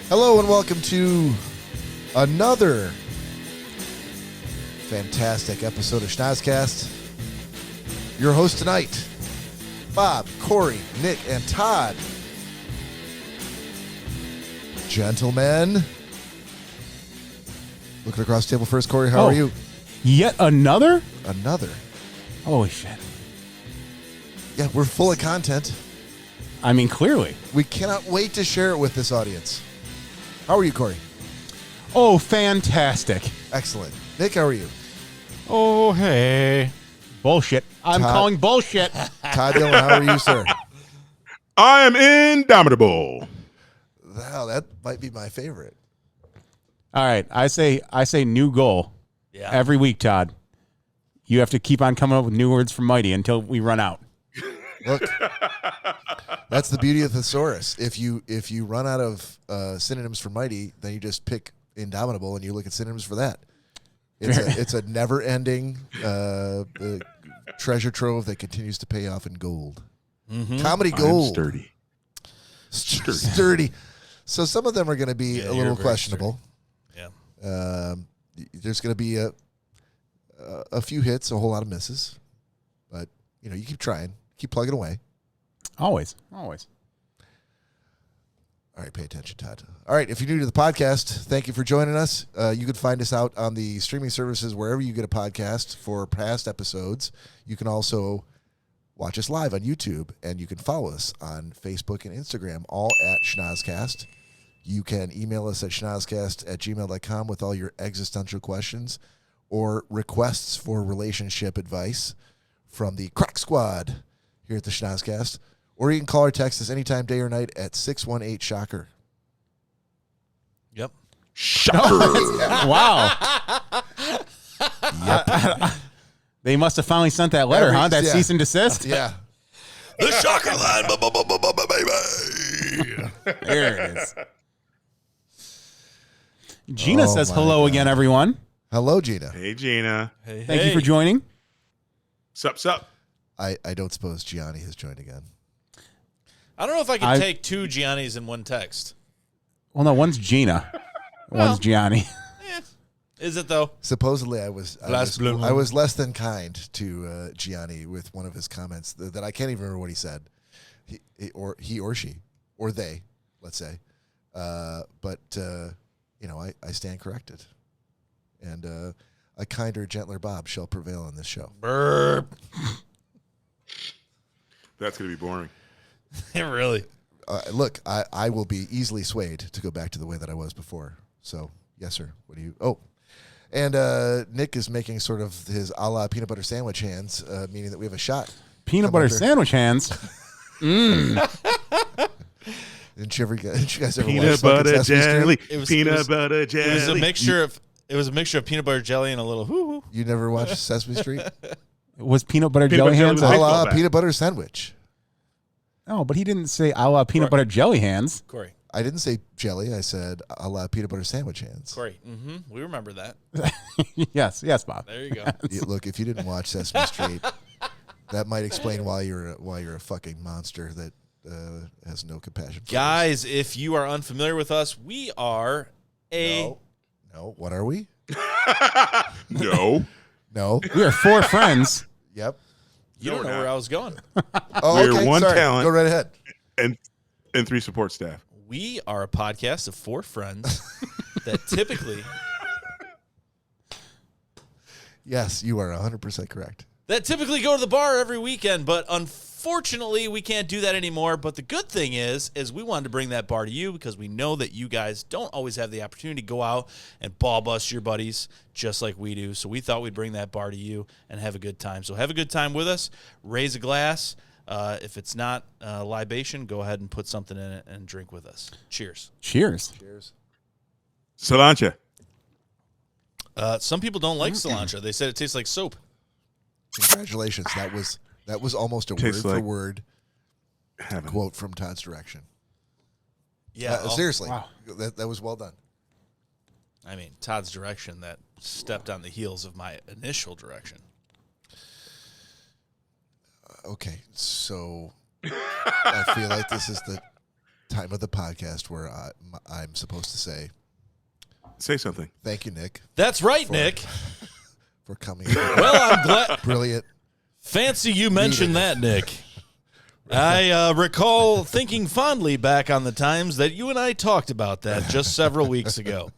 Hello and welcome to another fantastic episode of Schnozzcast. Your host tonight, Bob, Cory, Nick, and Todd. Gentlemen. Looking across the table first, Cory, how are you? Yet another? Another. Holy shit. Yeah, we're full of content. I mean, clearly. We cannot wait to share it with this audience. How are you, Cory? Oh, fantastic. Excellent. Nick, how are you? Oh, hey. Bullshit. I'm Todd. calling bullshit. Todd Dillon, how are you, sir? I am indomitable. Wow, that might be my favorite. All right. I say new goal. Yeah. Every week, Todd. You have to keep on coming up with new words for mighty until we run out. Look, that's the beauty of thesaurus. If you run out of synonyms for mighty, then you just pick indomitable and you look at synonyms for that. It's a never-ending treasure trove that continues to pay off in gold. Mm-hmm. Comedy gold. Sturdy. Sturdy. So some of them are going to be a little questionable. Yeah. There's going to be a few hits, a whole lot of misses, but you keep trying. Keep plugging away. Always. All right, pay attention, Todd. All right, if you're new to the podcast, thank you for joining us. You can find us out on the streaming services wherever you get a podcast for past episodes. You can also watch us live on YouTube, and you can follow us on Facebook and Instagram, all at Schnozzcast. You can email us at schnozzcast@gmail.com with all your existential questions or requests for relationship advice from the Crack Squad here at the Schnozzcast. Or you can call or text us anytime, day or night, at 618-SHOCKER. Yep. Shocker. Wow. Yep. They must have finally sent that letter, huh? That Yeah. cease and desist? Yeah. The shocker line, baby. There it is. Gina Oh says my hello God. again, everyone. Hello, Gina. Hey, Gina. Hey, Thank you for joining. Sup. I don't suppose Gianni has joined again. I don't know if I can I- take two Giannis in one text. Well, no, one's Gina. One's Gianni. Is it though? Supposedly, I was Blue. less than kind to Gianni with one of his comments that I can't even remember what he said. He or she or they, let's say. But I stand corrected, and a kinder, gentler Bob shall prevail on this show. Burp. That's going to be boring. Really? Look, I will be easily swayed to go back to the way that I was before. So, yes, sir. What do you? Oh, and Nick is making sort of his a la peanut butter sandwich hands, meaning that we have a shot. Peanut butter sandwich hands. Didn't you guys ever watch Peanut Sunken butter Sesame Street? jelly. It was- Peanut it was- butter jelly. It was a mixture of peanut butter jelly and a little hoo-hoo. You never watched Sesame Street? Was peanut butter Peanut jelly butter hands? jelly A was la baseball bat. peanut butter sandwich. No, but he didn't say a la peanut butter jelly hands. Cory. I didn't say jelly. I said a la peanut butter sandwich hands. Cory. Mm-hmm. We remember that. Yes, Bob. There you go. Look, if you didn't watch Sesame Street, that might explain why you're a fucking monster that has no compassion for Guys, if you are unfamiliar with us, we are others. No. What are we? No. No. We are four friends. Yep. You No, don't we're know not. where I was going. Oh, We're okay. one Sorry. talent. Go right ahead. And 3 support staff. We are a podcast of four friends that typically Yes, you are 100% correct. go to the bar every weekend, but unfortunately we can't do that anymore. But the good thing is we wanted to bring that bar to you because we know that you guys don't always have the opportunity to go out and ball bust your buddies just like we do. So we thought we'd bring that bar to you and have a good time. So have a good time with us. Raise a glass. If it's not libation, go ahead and put something in it and drink with us. Cheers. Cheers. Cheers. Cilantro. Some people don't like cilantro. They said it tastes like soap. Congratulations. That was almost a Tastes word for like word Heaven. quote from Todd's direction. Yeah. Seriously. Wow. That was well done. I mean, Todd's direction that stepped on the heels of my initial direction. Okay, so I feel like this is the time of the podcast where I'm supposed to say something. thank you, Nick, That's right, Nick. for coming. Well, I'm glad. Brilliant. Fancy you mentioned that, Nick. I recall thinking fondly back on the times that you and I talked about that just several weeks ago,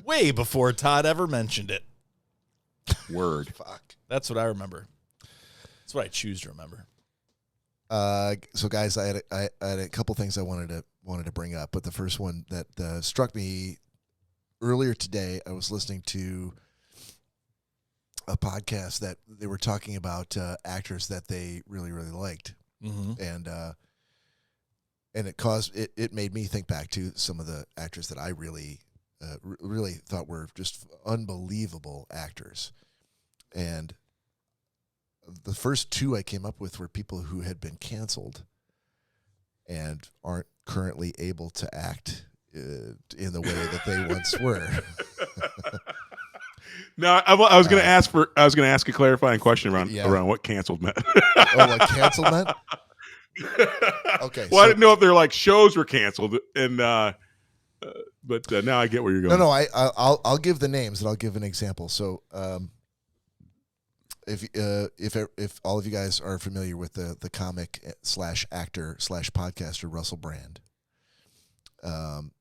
way before Todd ever mentioned it. Word. Fuck. That's what I remember. That's what I choose to remember. So, guys, I had a couple things I wanted to bring up, but the first one that struck me earlier today, I was listening to a podcast that they were talking about actors that they really, really liked. Mm-hmm. And it made me think back to some of the actors that I really thought were just unbelievable actors. And the first two I came up with were people who had been canceled and aren't currently able to act in the way that they once were. No, I was going to ask a clarifying question around what canceled meant. Oh, what canceled meant? Okay. Well, I didn't know if they're like shows were canceled, and but now I get where you're going. No, I'll give the names and I'll give an example. So, if all of you guys are familiar with the comic / actor / podcaster Russell Brand,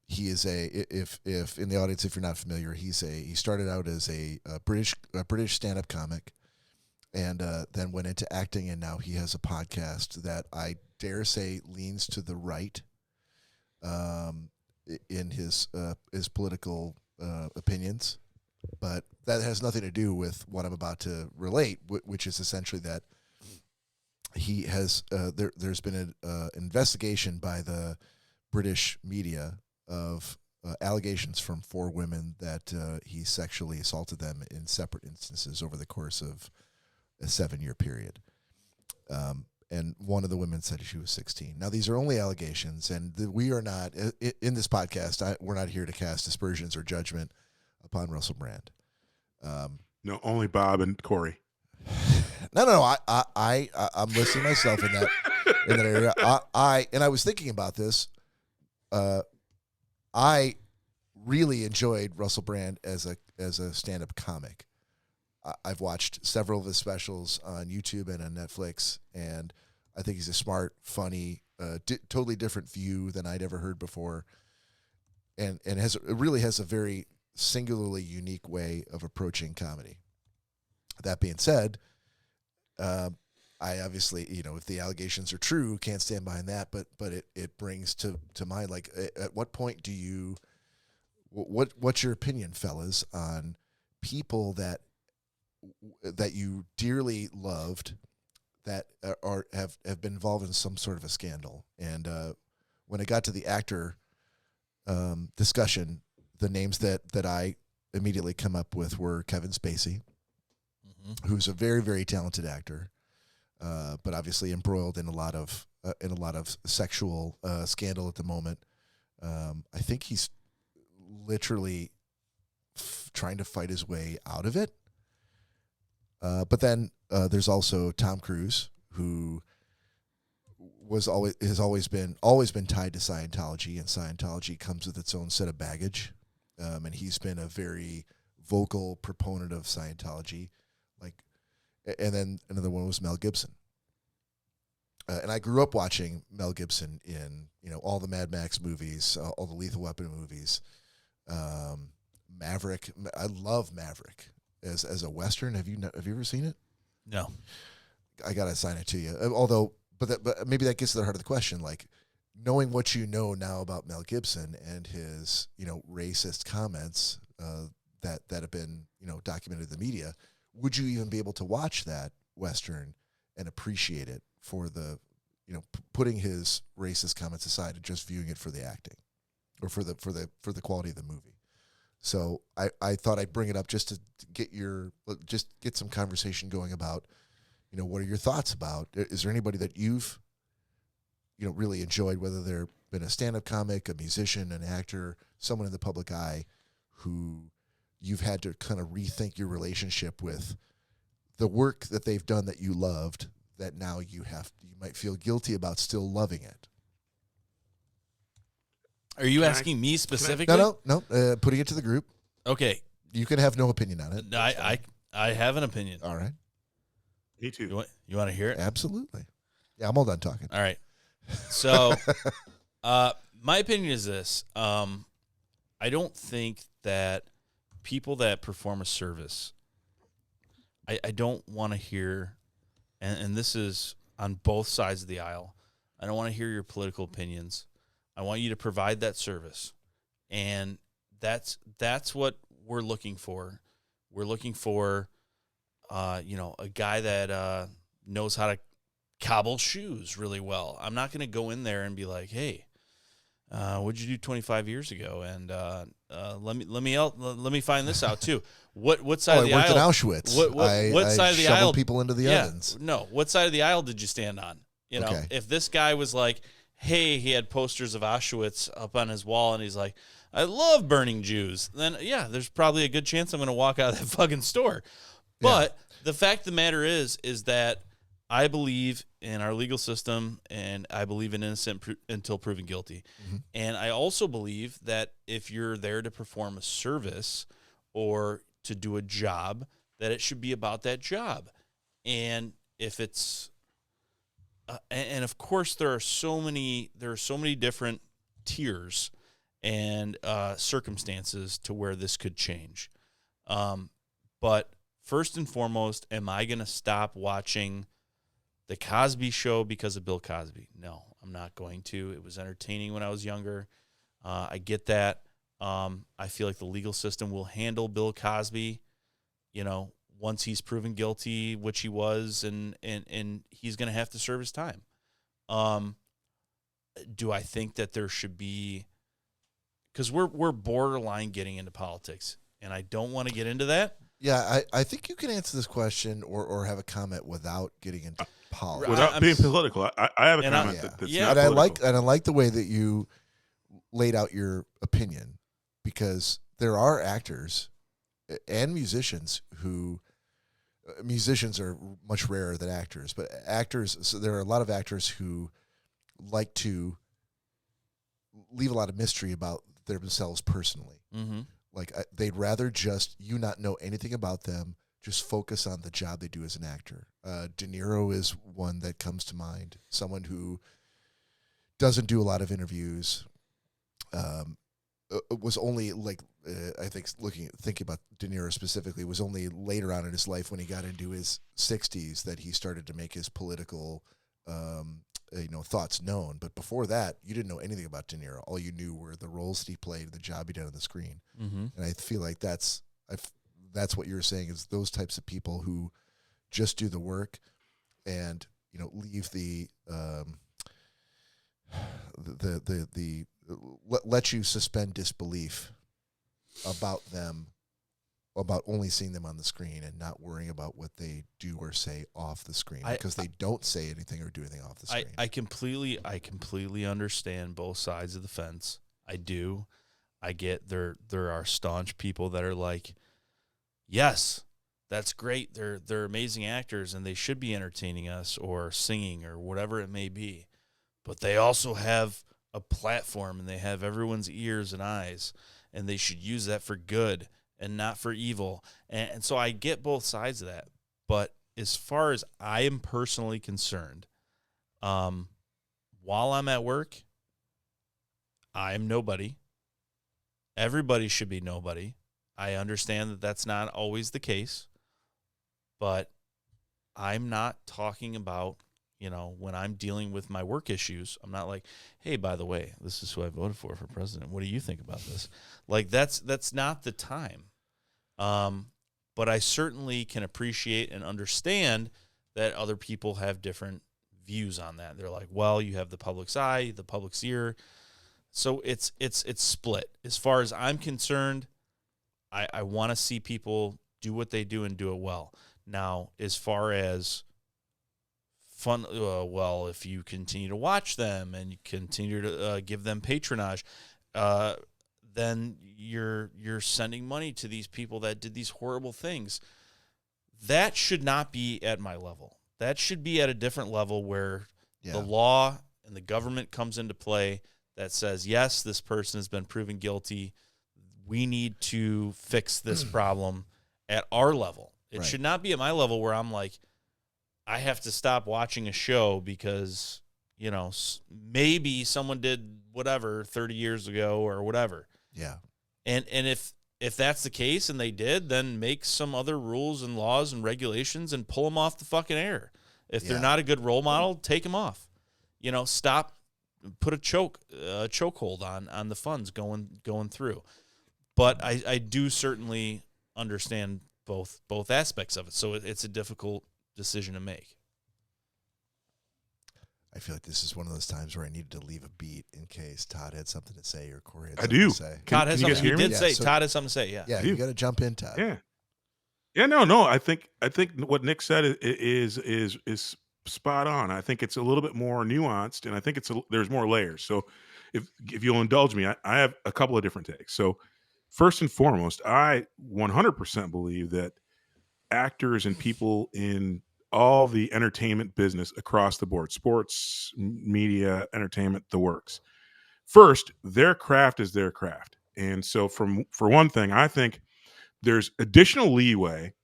he is if in the audience, if you're not familiar, he started out as a British stand-up comic, and then went into acting, and now he has a podcast that I dare say leans to the right in his political opinions, but that has nothing to do with what I'm about to relate, which is essentially that he has there's been an investigation by the British media of allegations from 4 women that he sexually assaulted them in separate instances over the course of a 7-year period. And one of the women said she was 16. Now, these are only allegations, and we are not, in this podcast, we're not here to cast aspersions or judgment upon Russell Brand. No, only Bob and Cory. No. I'm listing myself in that area. I was thinking about this. I really enjoyed Russell Brand as a stand-up comic. I've watched several of his specials on YouTube and on Netflix, and I think he's a smart, funny, totally different view than I'd ever heard before, and really has a very singularly unique way of approaching comedy. That being said, I obviously, if the allegations are true, can't stand behind that, but it brings to mind, like, at what point do you, what's your opinion, fellas, on people that you dearly loved that have been involved in some sort of a scandal? And when it got to the actor discussion, the names that I immediately come up with were Kevin Spacey, who's a very, very talented actor, but obviously embroiled in a lot of sexual scandal at the moment. I think he's literally trying to fight his way out of it. But then there's also Tom Cruise, who has always been tied to Scientology, and Scientology comes with its own set of baggage. And he's been a very vocal proponent of Scientology. And then another one was Mel Gibson. And I grew up watching Mel Gibson in all the Mad Max movies, all the Lethal Weapon movies, Maverick. I love Maverick as a Western. Have you ever seen it? No. I gotta assign it to you. But maybe that gets to the heart of the question. Like, knowing what you know now about Mel Gibson and his racist comments that have been documented in the media, would you even be able to watch that Western and appreciate it for the putting his racist comments aside and just viewing it for the acting or for the quality of the movie? So I thought I'd bring it up just to get some conversation going about what are your thoughts about? Is there anybody that you've really enjoyed, whether they've been a stand-up comic, a musician, an actor, someone in the public eye, who you've had to kind of rethink your relationship with the work that they've done that you loved, that now you might feel guilty about still loving it? Are you asking me specifically? No. Putting it to the group. Okay. You can have no opinion on it. I have an opinion. All right. Me too. You want to hear it? Absolutely. Yeah, I'm all done talking. All right. So, my opinion is this. I don't think that people that perform a service, I don't want to hear, and this is on both sides of the aisle, I don't want to hear your political opinions. I want you to provide that service. And that's what we're looking for. We're looking for, a guy that knows how to cobble shoes really well. I'm not going to go in there and be like, hey, what'd you do 25 years ago? And let me find this out too. What side of the aisle? I worked in Auschwitz. What side of the aisle? People into the ovens. No. What side of the aisle did you stand on? Okay. If this guy was like, hey, he had posters of Auschwitz up on his wall, and he's like, I love burning Jews, then yeah, there's probably a good chance I'm going to walk out of that fucking store. But the fact of the matter is that I believe in our legal system, and I believe in innocent until proven guilty. Mm-hmm. And I also believe that if you're there to perform a service or to do a job, that it should be about that job. And if it's and of course there are so many different tiers and circumstances to where this could change. But first and foremost, am I going to stop watching The Cosby Show because of Bill Cosby? No, I'm not going to. It was entertaining when I was younger. I get that. I feel like the legal system will handle Bill Cosby, once he's proven guilty, which he was, and he's going to have to serve his time. Do I think that there should be, because we're borderline getting into politics, and I don't want to get into that. Yeah, I think you can answer this question or have a comment without getting into politics. Without being political. I have a comment that's not political. I like the way that you laid out your opinion, because there are actors and musicians who musicians are much rarer than actors, but actors, so there are a lot of actors who like to leave a lot of mystery about themselves personally. Mm-hmm. Like they'd rather just you not know anything about them, just focus on the job they do as an actor. De Niro is one that comes to mind, someone who doesn't do a lot of interviews. Was only I think thinking about De Niro specifically, was only later on in his life when he got into his 60s that he started to make his political thoughts known. But before that, you didn't know anything about De Niro. All you knew were the roles that he played, the job he did on the screen. Mm-hmm. And I feel like that's what you're saying, is those types of people who just do the work and leave let you suspend disbelief about them, about only seeing them on the screen and not worrying about what they do or say off the screen, because they don't say anything or do anything off the screen. I completely understand both sides of the fence. I do. I get there are staunch people that are like, yes, that's great. They're amazing actors and they should be entertaining us or singing or whatever it may be. But they also have a platform and they have everyone's ears and eyes, and they should use that for good and not for evil. And so I get both sides of that. But as far as I am personally concerned, while I'm at work, I'm nobody. Everybody should be nobody. I understand that that's not always the case, but I'm not talking about, when I'm dealing with my work issues, I'm not like, hey, by the way, this is who I voted for president. What do you think about this? Like, that's not the time. But I certainly can appreciate and understand that other people have different views on that. They're like, well, you have the public's eye, the public's ear. So it's split. As far as I'm concerned, I want to see people do what they do and do it well. Now, as far as fun, well, if you continue to watch them and you continue to give them patronage, then you're sending money to these people that did these horrible things. That should not be at my level. That should be at a different level where the law and the government comes into play. that says, yes, this person has been proven guilty. We need to fix this problem at our level. It Right. should not be at my level where I'm like, I have to stop watching a show because, you know, maybe someone did whatever 30 years ago or whatever. Yeah. And if that's the case and they did, then make some other rules and laws and regulations and pull them off the fucking air. If they're not a good role model, take them off. You know, stop, put a chokehold on the funds going through. But I do certainly understand both aspects of it. So it's a difficult decision to make. I feel like this is one of those times where I needed to leave a beat in case Todd had something to say or Cory had something to say. Todd has something. He did say so, Todd has something to say. Yeah. Yeah, you got to jump in, Todd. Yeah. Yeah, no. I think what Nick said is spot on. I think it's a little bit more nuanced, and I think there's more layers. So, if you'll indulge me, I have a couple of different takes. So, first and foremost, I 100% believe that actors and people in all the entertainment business across the board, sports, media, entertainment, the works. First, their craft is their craft, and so for one thing, I think there's additional leeway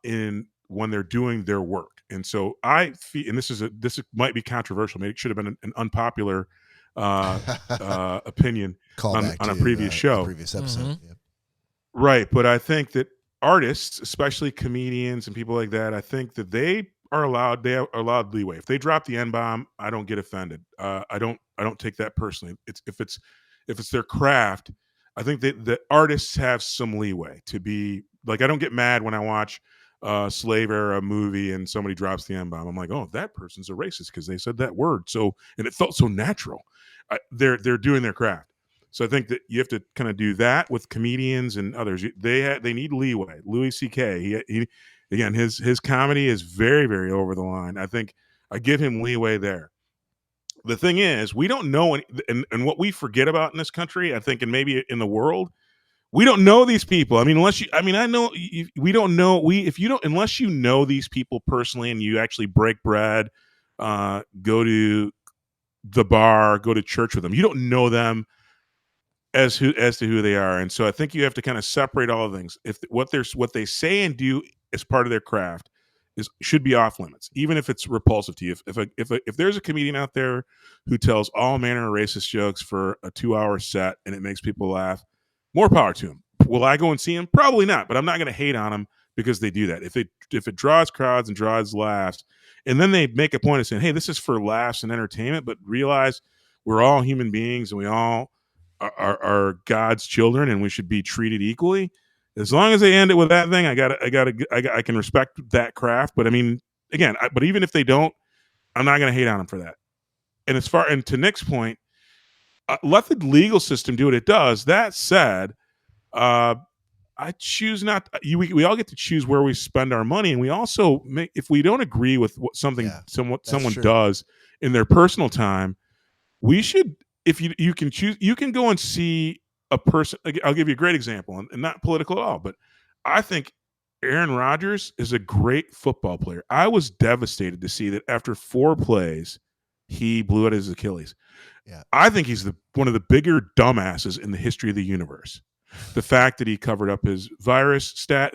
in when they're doing their work. And so I feel, and this might be controversial. Maybe it should have been an unpopular opinion on a previous show, previous episode. Mm-hmm. Yep. Right? But I think that artists, especially comedians and people like that, I think that they are allowed leeway. If they drop the N-bomb, I don't get offended. I don't take that personally. If it's their craft. I think that the artists have some leeway to be like, I don't get mad when I watch a slave era movie and somebody drops the N-bomb. I'm like, oh, that person's a racist because they said that word. So, and it felt so natural. They're doing their craft. So I think that you have to kind of do that with comedians and others. They need leeway. Louis C.K. He again, his comedy is very, very over the line. I think I give him leeway there. The thing is, we don't know, and what we forget about in this country, I think, and maybe in the world, we don't know these people. I mean, we don't know. Unless you know these people personally and you actually break bread, go to the bar, go to church with them, you don't know them as to who they are. And so I think you have to kind of separate all the things. If what they say and do as part of their craft should be off limits, even if it's repulsive to you. If there's a comedian out there who tells all manner of racist jokes for a 2-hour set and it makes people laugh, more power to him. Will I go and see him? Probably not, but I'm not going to hate on them because they do that. If it draws crowds and draws laughs, and then they make a point of saying, hey, this is for laughs and entertainment, but realize we're all human beings and we all are God's children and we should be treated equally. As long as they end it with that thing, I can respect that craft. But I mean, again, but even if they don't, I'm not going to hate on them for that. And to Nick's point, let the legal system do what it does. That said, I choose not. We all get to choose where we spend our money, and we also if we don't agree with what someone does in their personal time, we should. If you can choose, you can go and see a person. I'll give you a great example, and not political at all, but I think Aaron Rodgers is a great football player. I was devastated to see that after 4 plays, he blew out his Achilles. Yeah. I think he's one of the bigger dumbasses in the history of the universe. The fact that he covered up his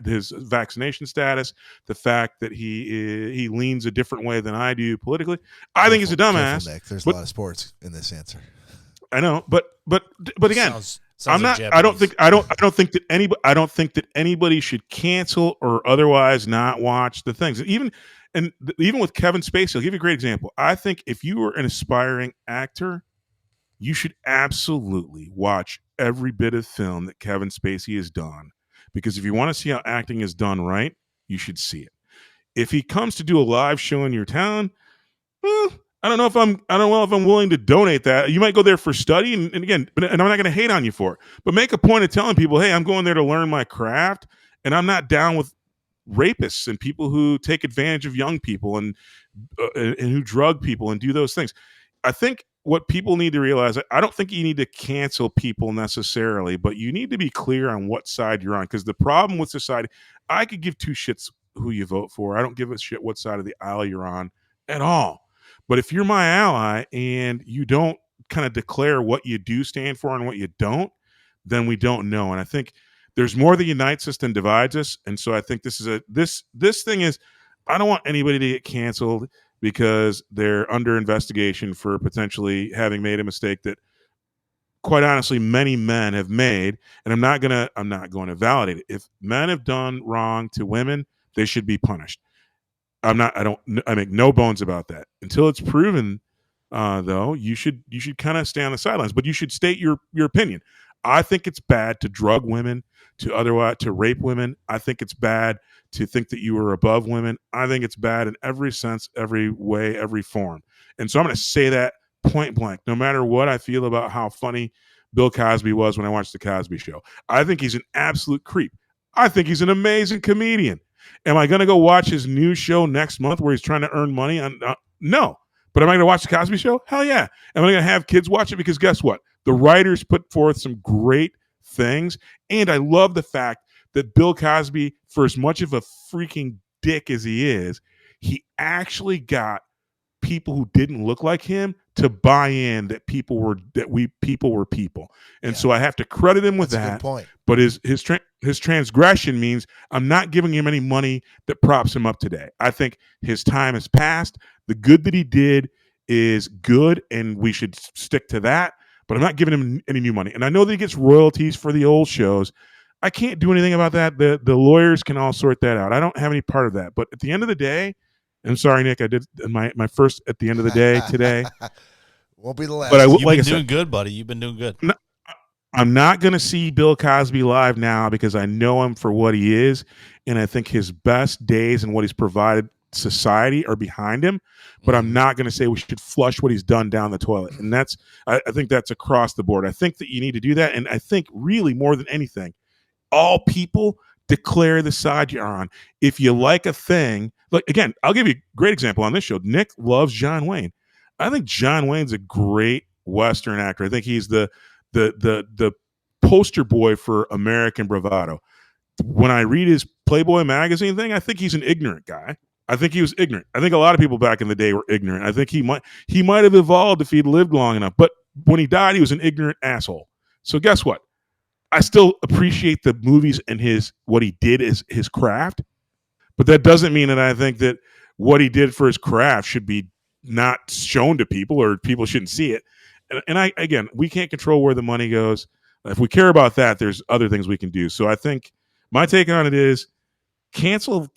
his vaccination status, the fact that he leans a different way than I do politically, I think he's a dumbass. Nick. There's a lot of sports in this answer. I know, but again, Sounds I'm not. like I don't think that anybody should cancel or otherwise not watch the things. Even with Kevin Spacey, I'll give you a great example. I think if you are an aspiring actor, you should absolutely watch every bit of film that Kevin Spacey has done, because if you want to see how acting is done right, you should see it. If he comes to do a live show in your town, I don't know if I'm willing to donate that. You might go there for study, and again, and I'm not going to hate on you for it, but make a point of telling people, hey, I'm going there to learn my craft, and I'm not down with rapists and people who take advantage of young people and who drug people and do those things. I think what people need to realize, I don't think you need to cancel people necessarily, but you need to be clear on what side you're on, because the problem with society, I could give 2 shits who you vote for. I don't give a shit what side of the aisle you're on at all. But if you're my ally and you don't kind of declare what you do stand for and what you don't, then we don't know. And I think there's more that unites us than divides us. And so I think this thing is, I don't want anybody to get canceled because they're under investigation for potentially having made a mistake that, quite honestly, many men have made. And I'm not going to validate it. If men have done wrong to women, they should be punished. I make no bones about that. Until it's proven, though, you should kind of stay on the sidelines, but you should state your opinion. I think it's bad to drug women, to rape women. I think it's bad to think that you are above women. I think it's bad in every sense, every way, every form. And so I'm going to say that point blank, no matter what I feel about how funny Bill Cosby was when I watched The Cosby Show. I think he's an absolute creep. I think he's an amazing comedian. Am I going to go watch his new show next month where he's trying to earn money? No. But am I going to watch The Cosby Show? Hell yeah. Am I going to have kids watch it? Because guess what? The writers put forth some great things. And I love the fact that Bill Cosby, for as much of a freaking dick as he is, he actually got people who didn't look like him to buy in that people were people. And so I have to credit him with That's a that. good point. But his transgression means I'm not giving him any money that props him up today. I think his time has passed. The good that he did is good, and we should stick to that. But I'm not giving him any new money. And I know that he gets royalties for the old shows. I can't do anything about that. The lawyers can all sort that out. I don't have any part of that. But at the end of the day, I'm sorry, Nick, I did my first at the end of the day today. Won't be the last. But You've been doing good, buddy. You've been doing good. I'm not going to see Bill Cosby live now because I know him for what he is, and I think his best days and what he's provided society are behind him. But I'm not going to say we should flush what he's done down the toilet, and I think that's across the board. I think that you need to do that, and I think really more than anything, all people declare the side you're on. If you like a thing, like, again, I'll give you a great example on this show. Nick loves John Wayne. I think John Wayne's a great Western actor. I think he's the poster boy for American bravado. When I read his Playboy magazine thing, I think he's an ignorant guy. I think he was ignorant. I think a lot of people back in the day were ignorant. I think he might have evolved if he'd lived long enough. But when he died, he was an ignorant asshole. So guess what? I still appreciate the movies and what he did is his craft. But that doesn't mean that I think that what he did for his craft should be not shown to people or people shouldn't see it. And again, we can't control where the money goes. If we care about that, there's other things we can do. So I think my take on it is cancel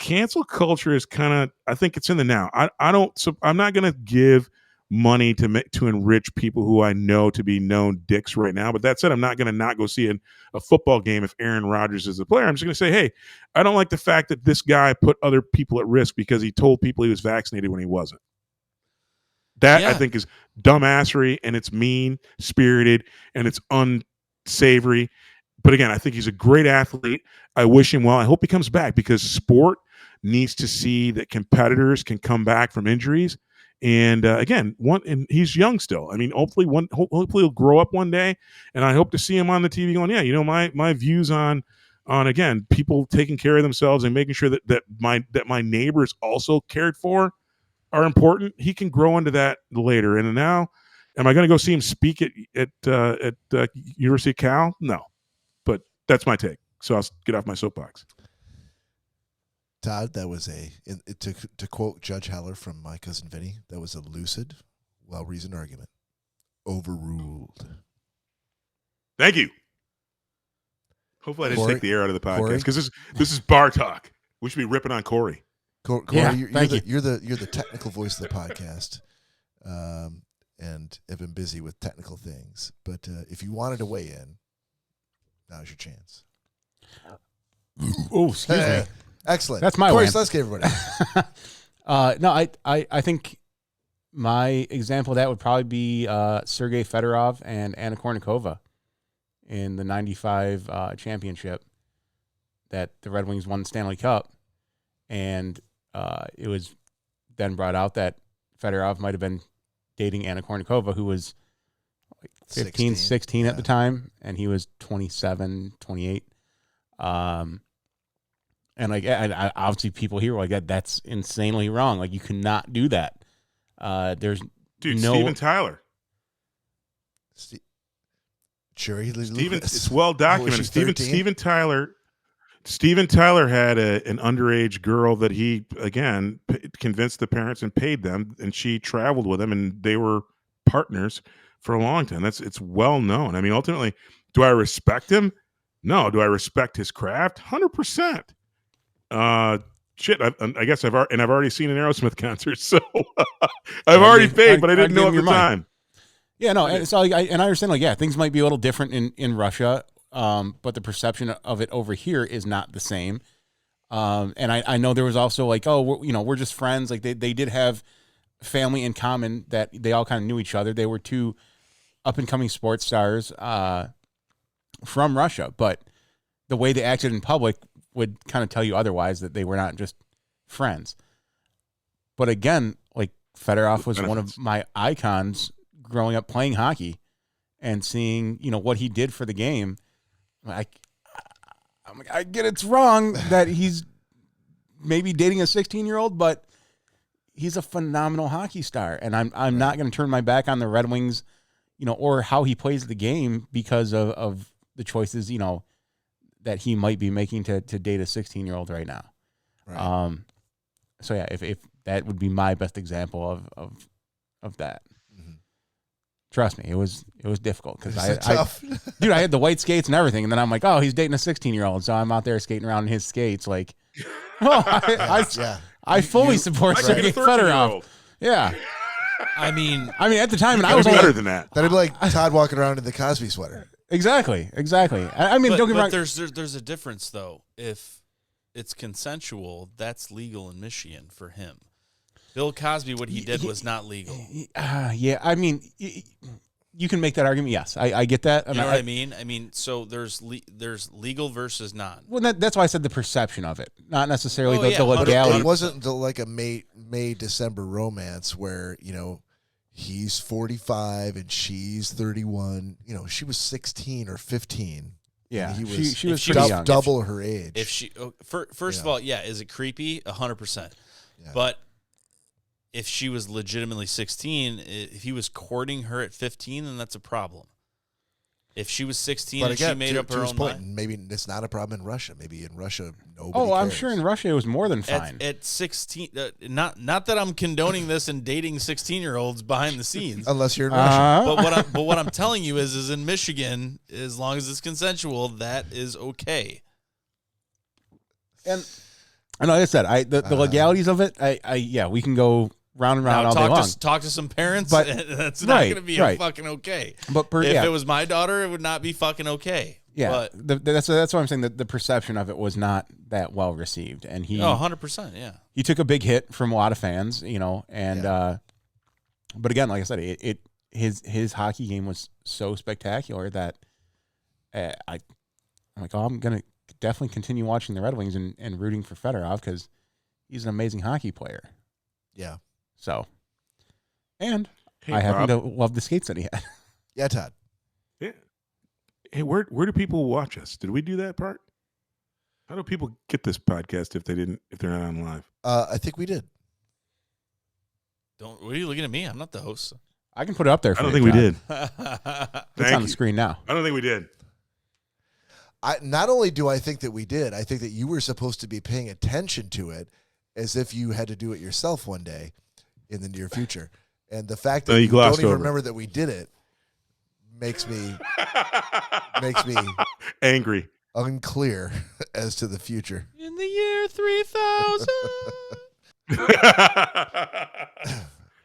culture is kind of, I think it's in the now. I'm not going to give money to enrich people who I know to be known dicks right now. But that said, I'm not going to not go see a football game if Aaron Rodgers is the player. I'm just going to say, hey, I don't like the fact that this guy put other people at risk because he told people he was vaccinated when he wasn't. That I think is dumbassery, and it's mean-spirited, and it's unsavory. But again, I think he's a great athlete. I wish him well. I hope he comes back because sport needs to see that competitors can come back from injuries. And again, and he's young still. I mean, hopefully he'll grow up one day, and I hope to see him on the TV going, yeah, my views on again people taking care of themselves and making sure that my neighbors also cared for are important. He can grow into that later. And now, am I going to go see him speak at University of Cal? No, but that's my take. So I'll get off my soapbox. Todd, that was to quote Judge Heller from My Cousin Vinny, that was a lucid, well-reasoned argument. Overruled. Thank you. Hopefully I didn't Cory, take the air out of the podcast because this is bar talk. We should be ripping on Cory. Cory, Yeah, you're the technical voice of the podcast, and have been busy with technical things. But if you wanted to weigh in, now's your chance. Oh, excuse me. Excellent. That's my Cory, win. so let's get everybody. No, I think my example of that would probably be Sergei Fedorov and Anna Kournikova in the 95 championship that the Red Wings won the Stanley Cup. And it was then brought out that Fedorov might have been dating Anna Kournikova, who was like 15, 16 at the time, and he was 27, 28. And like, I obviously people here were like, that's insanely wrong. Like, you cannot do that. There's Steven Tyler. Sure, It's well Was documented. she 13? Steven Tyler had an underage girl that he again convinced the parents and paid them, and she traveled with him, and they were partners for a long time. It's well known. I mean, ultimately, do I respect him? No. Do I respect his craft? 100%. Shit. I guess I've already seen an Aerosmith concert, so I've already paid, but I didn't know at the time. Yeah, no, and so I understand. Like, yeah, things might be a little different in Russia, but the perception of it over here is not the same. And I know there was also like, oh, we're just friends. Like they did have family in common that they all kind of knew each other. They were two up and coming sports stars from Russia, but the way they acted in public would kind of tell you otherwise, that they were not just friends. But again, like Fedorov was one of my icons growing up playing hockey and seeing, what he did for the game. I get it's wrong that he's maybe dating a 16-year-old, but he's a phenomenal hockey star. And I'm not going to turn my back on the Red Wings, or how he plays the game because of the choices, that he might be making to date a 16-year-old right now. Right. So yeah, if that would be my best example of that. Mm-hmm. Trust me, it was difficult because dude, I had the white skates and everything, and then I'm like, oh, he's dating a 16-year-old, so I'm out there skating around in his skates, like, I fully support Sergei Fedorov. Yeah. I mean, at the time, and I was better than that. That'd be like Todd walking around in the Cosby sweater. Exactly. I mean, don't get me wrong. There's a difference though. If it's consensual, that's legal in Michigan for him. Bill Cosby, what he did was not legal. Yeah, I mean, you can make that argument. Yes, I get that. You know what I mean? I mean, so there's legal versus non. Well, that's why I said the perception of it, not necessarily the legality. But it wasn't like a May December romance where he's 45 and she's 31. She was 16 or 15. Yeah, he was. She was pretty young. Double her age. If she first of all, is it creepy? 100%. Yeah. But if she was legitimately 16, if he was courting her at 15, then that's a problem. If she was 16 and she made up her own mind. Maybe it's not a problem in Russia. Maybe in Russia, nobody cares. I'm sure in Russia it was more than fine. At 16, not that I'm condoning this and dating 16-year-olds behind the scenes. Unless you're in Russia. But what I'm telling you is in Michigan, as long as it's consensual, that is okay. And like I said, the legalities of it, we can go round and round all day long. Talk to some parents, but that's not going to be fucking okay. But if it was my daughter, it would not be fucking okay. Yeah, but that's what I'm saying. The perception of it was not that well received, and 100%, yeah. He took a big hit from a lot of fans, and but again, like I said, his hockey game was so spectacular that I'm like, I'm gonna definitely continue watching the Red Wings and rooting for Fedorov because he's an amazing hockey player. Yeah. So, and I happen to love the skates that he had. Yeah, Todd. Yeah. Hey, where do people watch us? Did we do that part? How do people get this podcast if they're not on live? I think we did. What are you looking at me? I'm not the host. I can put it up there. I don't think we did. It's on the screen now. I don't think we did. Not only do I think that we did, I think that you were supposed to be paying attention to it as if you had to do it yourself one day in the near future. And the fact that you don't even remember that we did it makes me angry, unclear as to the future. In the year 3000.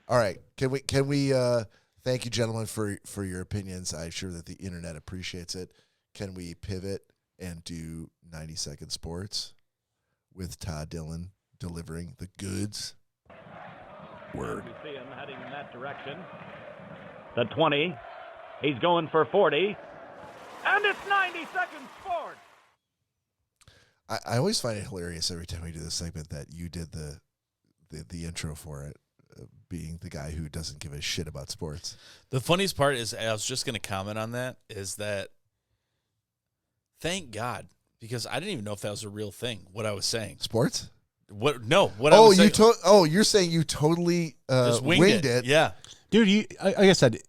All right. Can we thank you, gentlemen, for your opinions. I'm sure that the internet appreciates it. Can we pivot and do 90-second sports with Todd Dillon delivering the goods? Word. You see him heading in that direction. The 20. He's going for 40. And it's 90 seconds forward. I always find it hilarious every time we do this segment that you did the intro for it, being the guy who doesn't give a shit about sports. The funniest part is, I was just going to comment on that, is that thank God, because I didn't even know if that was a real thing, what I was saying. Sports? What? No. What I was saying. You're saying you totally just winged it. Yeah. Dude, like I said,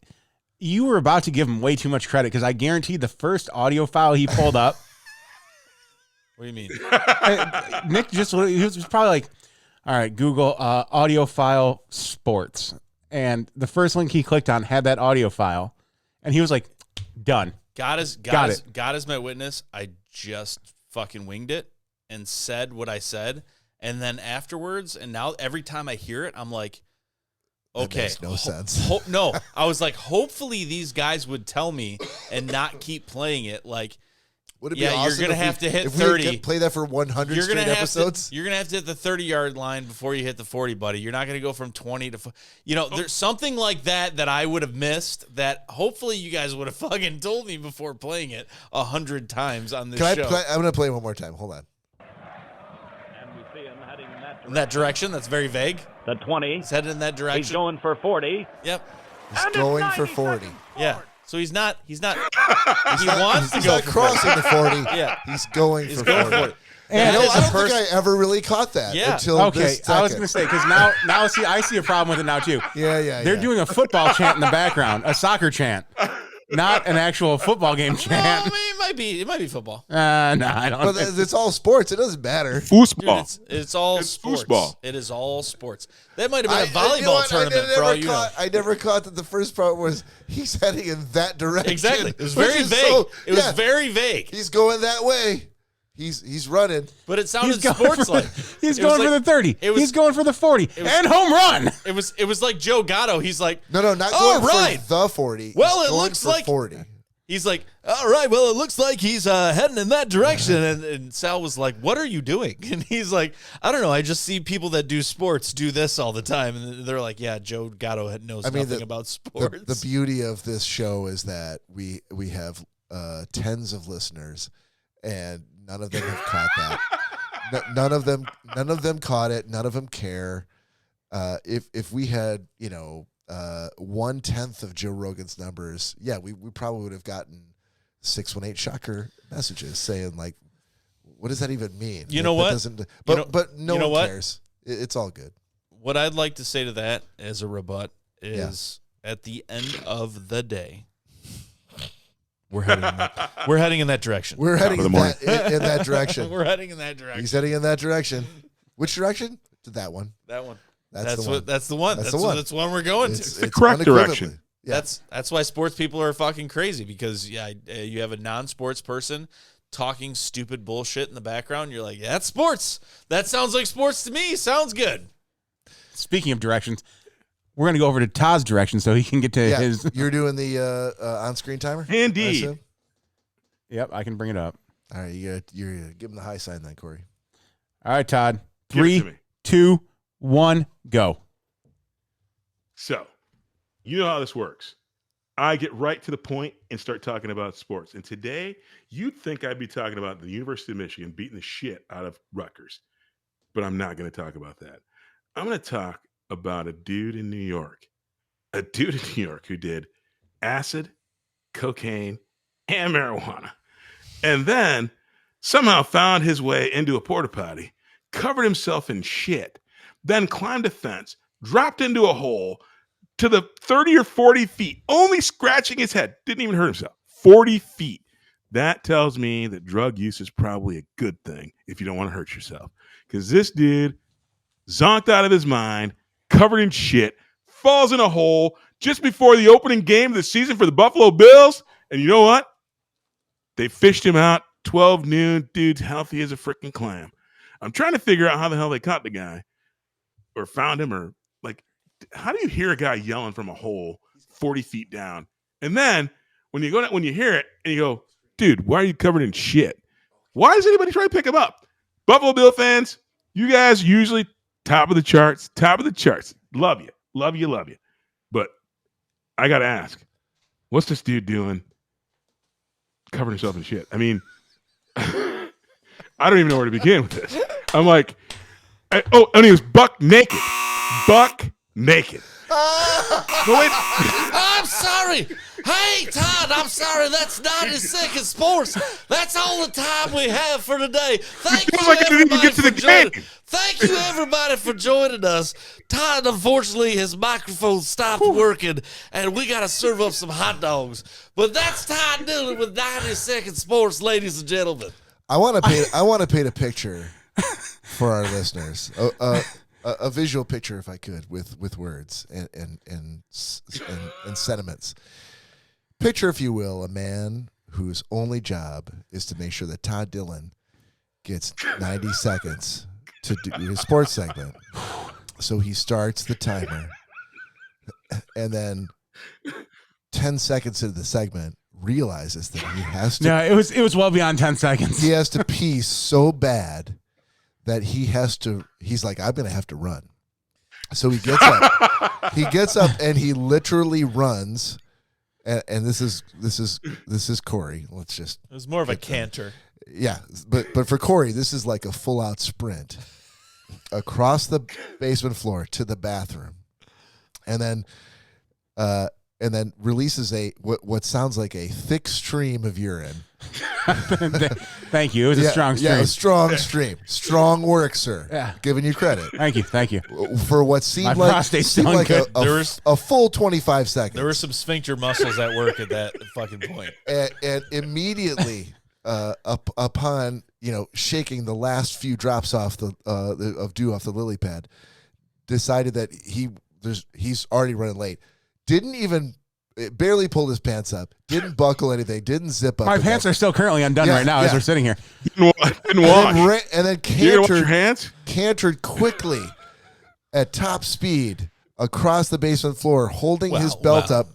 You were about to give him way too much credit because I guarantee the first audio file he pulled up. What do you mean? Nick he was probably like, all right, Google audio file sports. And the first link he clicked on had that audio file. And he was like, done. God is my witness. I just fucking winged it and said what I said. And then afterwards, and now every time I hear it, I'm like, okay. That makes no sense. No, I was like, hopefully these guys would tell me and not keep playing it. Like, Would it be awesome you're going to have to hit if 30. We play that for 100 straight episodes? You're going to have to hit the 30-yard line before you hit the 40, buddy. You're not going to go from 20 to... there's something like that I would have missed that hopefully you guys would have fucking told me before playing it 100 times on this show. I'm going to play it one more time. Hold on. And we see him heading In that direction? That's very vague. The 20. He's headed in that direction. He's going for 40. Yep. He's going for 40. Yeah. So he's not. He wants to He's go not for crossing the 40. Yeah. He's going for 40. And I don't think I ever really caught that until this second. I was going to say, because now see, I see a problem with it now, too. Yeah. They're doing a football chant in the background, a soccer chant, not an actual football game chant. Well, it might be football. No, I don't. But it's all sports. It doesn't matter. Foosball. Dude, it's all sports. Foosball. It is all sports. That might have been a volleyball tournament for all you know. I never caught that the first part was he's heading in that direction. Exactly. It was very vague. It was very vague. He's going that way. He's running. But it sounded sports-like. He's going for the 30. He's going for the 40. And home run. It was like Joe Gatto. He's like, No, not going for the 40. Well, He's it going looks for like 40. He's like, all right, well, it looks like he's heading in that direction. And Sal was like, what are you doing? And he's like, I don't know. I just see people that do sports do this all the time. And they're like, yeah, Joe Gatto knows nothing about sports. The beauty of this show is that we have tens of listeners, and none of them have caught that. None of them caught it. None of them care. If we had, 1/10 of Joe Rogan's numbers, we probably would have gotten 618 shocker messages saying like, what does that even mean? You know what? But no one cares. It's all good. What I'd like to say to that as a rebut is at the end of the day, we're heading in that direction. We're heading in that direction. We're heading in that direction. He's heading in that direction. Which direction? To that one. That one. That's the one. That's the one. That's the one we're going to. It's the correct direction. Yeah. That's why sports people are fucking crazy, because you have a non-sports person talking stupid bullshit in the background. You're like, yeah, that's sports. That sounds like sports to me. Sounds good. Speaking of directions, we're going to go over to Todd's direction so he can get to his. You're doing the on-screen timer? Indeed. Yep, I can bring it up. All right, you're give him the high sign then, Cory. All right, Todd. Give it to 3, me. 2, 1, go. So, you know how this works. I get right to the point and start talking about sports. And today, you'd think I'd be talking about the University of Michigan beating the shit out of Rutgers. But I'm not going to talk about that. I'm going to talk about a dude in New York. A dude in New York who did acid, cocaine, and marijuana. And then somehow found his way into a porta potty, covered himself in shit, then climbed a fence, dropped into a hole to the 30 or 40 feet, only scratching his head. Didn't even hurt himself. 40 feet. That tells me that drug use is probably a good thing if you don't want to hurt yourself. Because this dude zonked out of his mind, covered in shit, falls in a hole just before the opening game of the season for the Buffalo Bills. And you know what? They fished him out 12 noon. Dude's healthy as a freaking clam. I'm trying to figure out how the hell they caught the guy or found him, or like, how do you hear a guy yelling from a hole 40 feet down? And then when you hear it and you go, dude, why are you covered in shit? Why is anybody trying to pick him up? Buffalo Bill fans, you guys usually top of the charts. Love you. But I got to ask, what's this dude doing covering himself in shit? I mean, I don't even know where to begin with this. I'm like, and he was buck naked. Buck naked. I'm sorry. Hey, Todd, I'm sorry. That's 90 Second Sports. That's all the time we have for today. Thank you, like I didn't even everybody, get to the for joining. game. Thank you, everybody, for joining us. Todd, unfortunately, his microphone stopped working, and we got to serve up some hot dogs. But that's Todd Dillon with 90 Second Sports, ladies and gentlemen. I want to paint a picture for our listeners. A visual picture, if I could, with words and sentiments. Picture, if you will, a man whose only job is to make sure that Todd Dillon gets 90 seconds to do his sports segment. So he starts the timer, and then 10 seconds into the segment, realizes that he has to. No, it was well beyond 10 seconds. He has to pee so bad that he's like, I'm going to have to run. So he gets up. He gets up and he literally runs. And this is Cory. Let's just. It was more of a canter. Yeah, but for Cory, this is like a full out sprint across the basement floor to the bathroom, and then releases what sounds like a thick stream of urine. Thank you. It was a strong stream. Yeah, a strong stream. Strong work, sir. Yeah. Giving you credit. Thank you. For what seemed My prostate's feeling good. a full 25 seconds. There were some sphincter muscles at work at that fucking point. And immediately, upon shaking the last few drops off of dew off the lily pad, decided that he's already running late. Barely pulled his pants up. Didn't buckle anything. Didn't zip up. My pants are still currently undone right now as we're sitting here. Didn't wash. And then You didn't wash your hands? cantered quickly at top speed across the basement floor, holding his belt up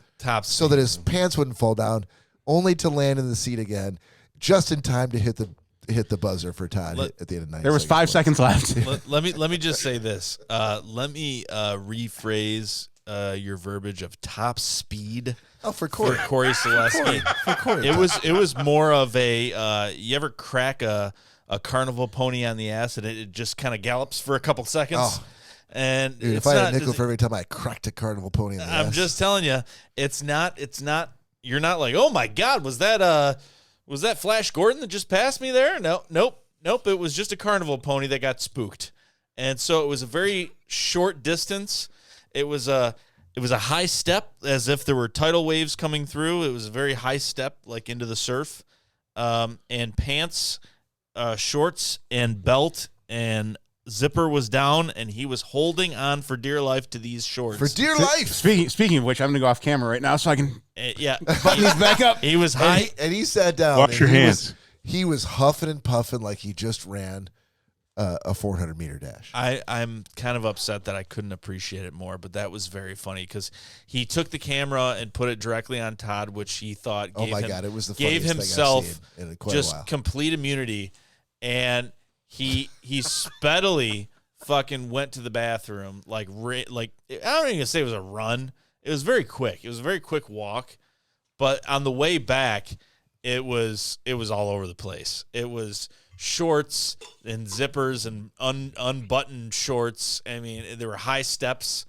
so that his pants wouldn't fall down, only to land in the seat again, just in time to hit the buzzer for Todd at the end of 90 There was 5 seconds left. Let me just say this. Let me rephrase your verbiage of top speed. Oh, for Cory. For Cory Selesky. For Cory. It was more of a you ever crack a carnival pony on the ass and it just kind of gallops for a couple seconds. Oh. And Dude, if I had a nickel for every time I cracked a carnival pony in the ass. I'm just telling you, it's not. You're not like, oh my God, was that Flash Gordon that just passed me there? Nope. It was just a carnival pony that got spooked, and so it was a very short distance. It was a high step, as if there were tidal waves coming through. It was a very high step, like into the surf, and pants, shorts, and belt and zipper was down, and he was holding on for dear life to these shorts. For dear life. Speaking of which, I'm going to go off camera right now so I can button these back up. He was high. And he sat down. Wash your hands. He was huffing and puffing like he just ran a 400-meter dash. I'm kind of upset that I couldn't appreciate it more, but that was very funny because he took the camera and put it directly on Todd, which he thought it was the gave funniest himself thing I've seen in quite just a while. complete immunity, and he speedily fucking went to the bathroom like I don't even say it was a run. It was very quick. It was a very quick walk, but on the way back, it was all over the place. It was shorts and zippers and unbuttoned shorts. I mean, there were high steps.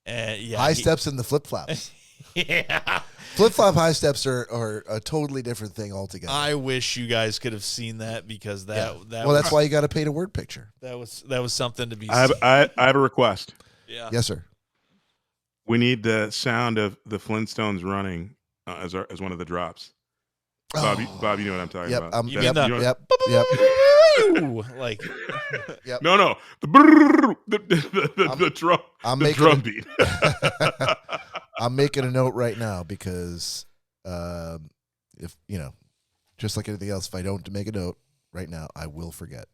High steps in the flip-flops. Yeah. Flip-flop high steps are a totally different thing altogether. I wish you guys could have seen that because that's why you got to paint a word picture. That was something to be I seen. have a request. Yeah. Yes, sir. We need the sound of the Flintstones running as one of the drops. Bob, you know what I'm talking about. You mean the- Yep. Ooh, like Yep. No, the drum. I'm the making drum beat. I'm making a note right now because if just like anything else, if I don't make a note right now, I will forget.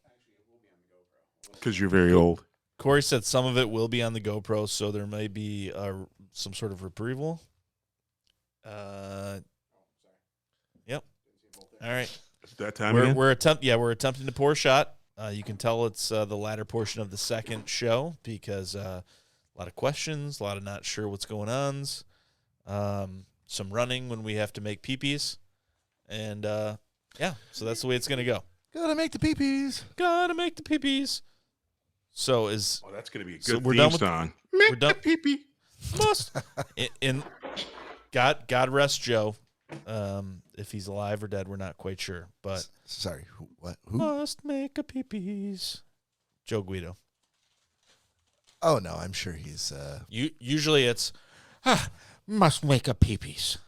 Because you're very old. Cory said some of it will be on the GoPro, so there may be some sort of retrieval. Yep. All right. Is it that time again? We're attempting to pour a shot. You can tell it's the latter portion of the second show because a lot of questions, a lot of not sure what's going on, some running when we have to make pee-pees, and so that's the way it's gonna go. Gotta make the pee-pees. Gotta make the pee-pees. So that's gonna be a good so we're theme done with- song. we're done. Pee-pee. Must in God rest Joe. If he's alive or dead, we're not quite sure. But sorry, what? Who? Must make a peepees. Joe Guido. Oh no, I'm sure he's. Usually it's must make a peepees.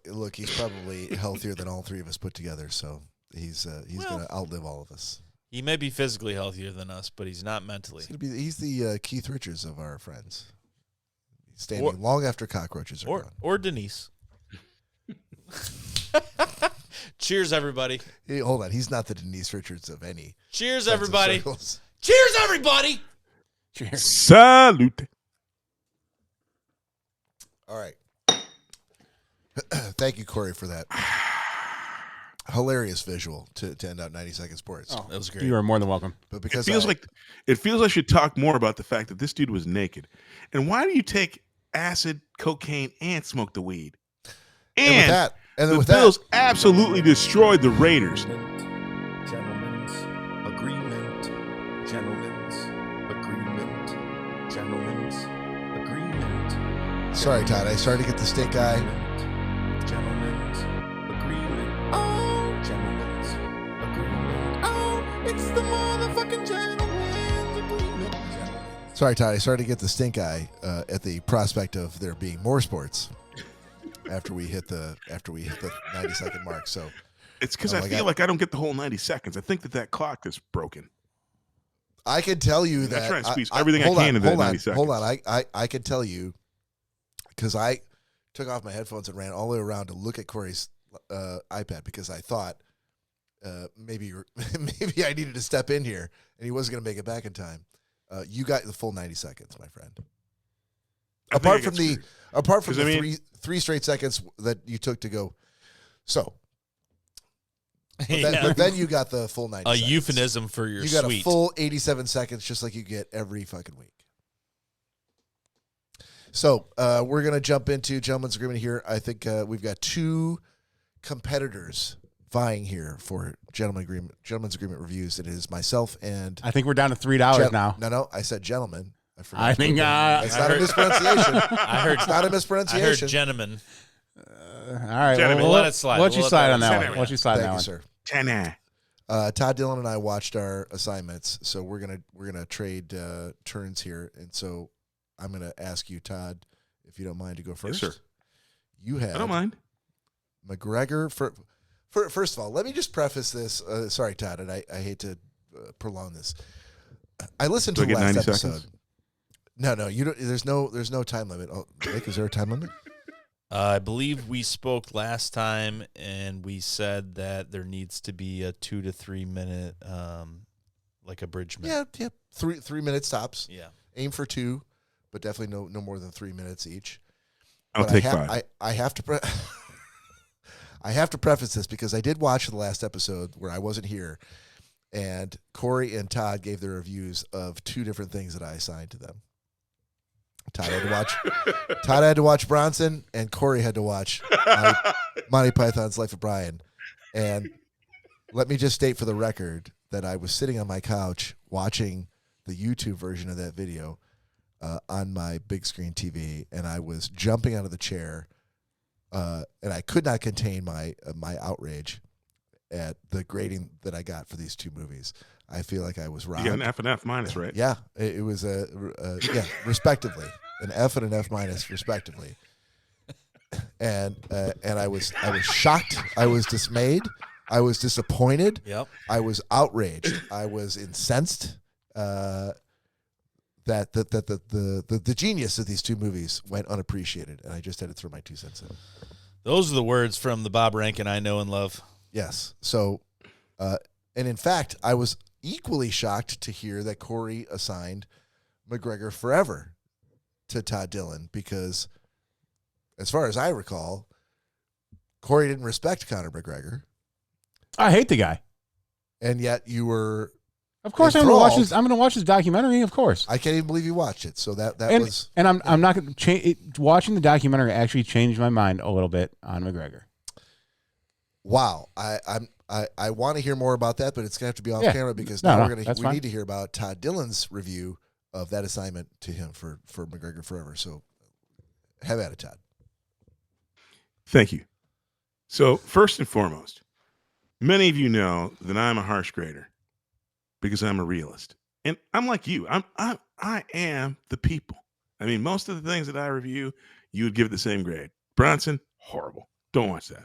Look, he's probably healthier than all three of us put together, so he's going to outlive all of us. He may be physically healthier than us, but he's not mentally. He's the Keith Richards of our friends. He's standing long after cockroaches are gone. Or Denise. Cheers, everybody. Hey, hold on. He's not the Denise Richards of any. Cheers, everybody. Cheers, everybody. Cheers. Salute. All right. Thank you, Cory, for that hilarious visual to end out 90 Second Sports. That was great. You are more than welcome. But because it feels I should talk more about the fact that this dude was naked. And why do you take acid, cocaine, and smoke the weed? And the Bills absolutely destroyed the Raiders. Gentlemen's agreement. Gentlemen's agreement. Gentlemen's agreement. Sorry, Todd. I started to get the stink eye. Gentlemen's agreement. Oh, gentlemen's agreement. Oh, it's the motherfucking gentlemen's agreement. Sorry, Todd. I started to get the stink eye at the prospect of there being more sports after we hit the 90-second mark. So it's because I feel like I don't get the whole 90 seconds. I think that clock is broken. I can tell you that I try and squeeze everything I can into that 90 seconds. Hold on. I can tell you because I took off my headphones and ran all the way around to look at Cory's iPad because I thought maybe I needed to step in here and he wasn't going to make it back in time. You got the full 90 seconds, my friend. Apart from the three straight seconds that you took to go. So, but then you got the full 90 seconds. A euphemism for your You got suite. a full 87 seconds just like you get every fucking week. So we're going to jump into gentleman's agreement here. I think we've got two competitors vying here for gentleman's agreement reviews. It is myself and I think we're down to $3 now. No, I said gentlemen. I think it's not a mispronunciation. It's not a mispronunciation. I heard gentlemen. all right. Gentlemen, Well, let it slide. We'll let you slide on that Gentlemen. one. We'll let you slide on Thank that you, one. sir. Tana. Todd Dillon and I watched our assignments, so we're gonna trade turns here, and so I'm gonna ask you, Todd, if you don't mind to go first. Yes, sir. You had I don't mind. McGregor for first of all, let me just preface this. Sorry, Todd, and I hate to prolong this. I listened to the last episode. Seconds? No, you don't. There's no time limit. Oh, Nick, is there a time limit? I believe we spoke last time, and we said that there needs to be a 2 to 3 minute, like abridgment. Yeah, 3 minutes tops. Yeah. Aim for 2, but definitely no more than 3 minutes each. I'll But take 5. I have to. I have to preface this because I did watch the last episode where I wasn't here, and Cory and Todd gave their reviews of 2 different things that I assigned to them. Todd had to watch Bronson, and Cory had to watch Monty Python's Life of Brian. And let me just state for the record that I was sitting on my couch watching the YouTube version of that video on my big screen TV, and I was jumping out of the chair, and I could not contain my outrage at the grading that I got for these 2 movies. I feel like I was robbed. You got an F and F minus, right? Yeah, it was respectively, an F and an F minus, respectively. And I was shocked. I was dismayed. I was disappointed. Yep. I was outraged. I was incensed that the genius of these 2 movies went unappreciated, and I just had to throw my 2 cents in. Those are the words from the Bob Rankin I know and love. Yes. So, and in fact, I was equally shocked to hear that Cory assigned McGregor Forever to Todd Dillon because, as far as I recall, Cory didn't respect Conor McGregor, I hate the guy. and yet you were. Of course, I'm going to watch enthralled. this. I'm going to watch this documentary. Of course. I can't even believe you watched it. So that was. And I'm not going to watching the documentary actually changed my mind a little bit on McGregor. Wow, I want to hear more about that, but it's gonna have to be off camera because we need to hear about Todd Dillon's review of that assignment to him for McGregor Forever. So, have at it, Todd. Thank you. So first and foremost, many of you know that I'm a harsh grader because I'm a realist. And I'm like you. I am the people. I mean, most of the things that I review, you would give it the same grade. Bronson, horrible. Don't watch that.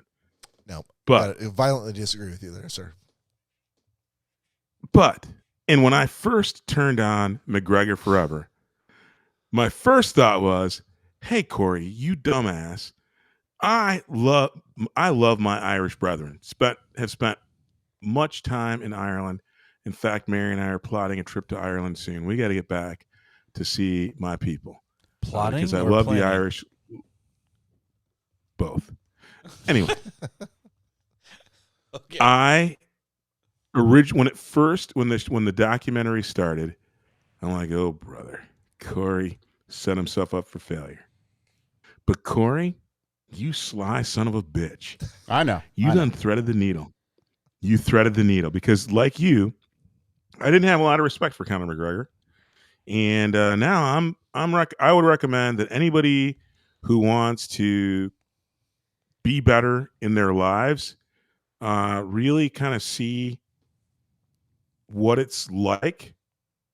No, But I violently disagree with you there, sir. And when I first turned on McGregor Forever, my first thought was, hey, Cory, you dumbass. I love my Irish brethren. Have spent much time in Ireland. In fact, Mary and I are plotting a trip to Ireland soon. We got to get back to see my people. Plotting because I or love planning? the Irish. Both. Anyway, Okay. when the documentary started, I'm like, oh brother, Cory set himself up for failure. But Cory, you sly son of a bitch. I know. You done threaded the needle. You threaded the needle because, like you, I didn't have a lot of respect for Conor McGregor, and now I would recommend that anybody who wants to be better in their lives really kind of see what it's like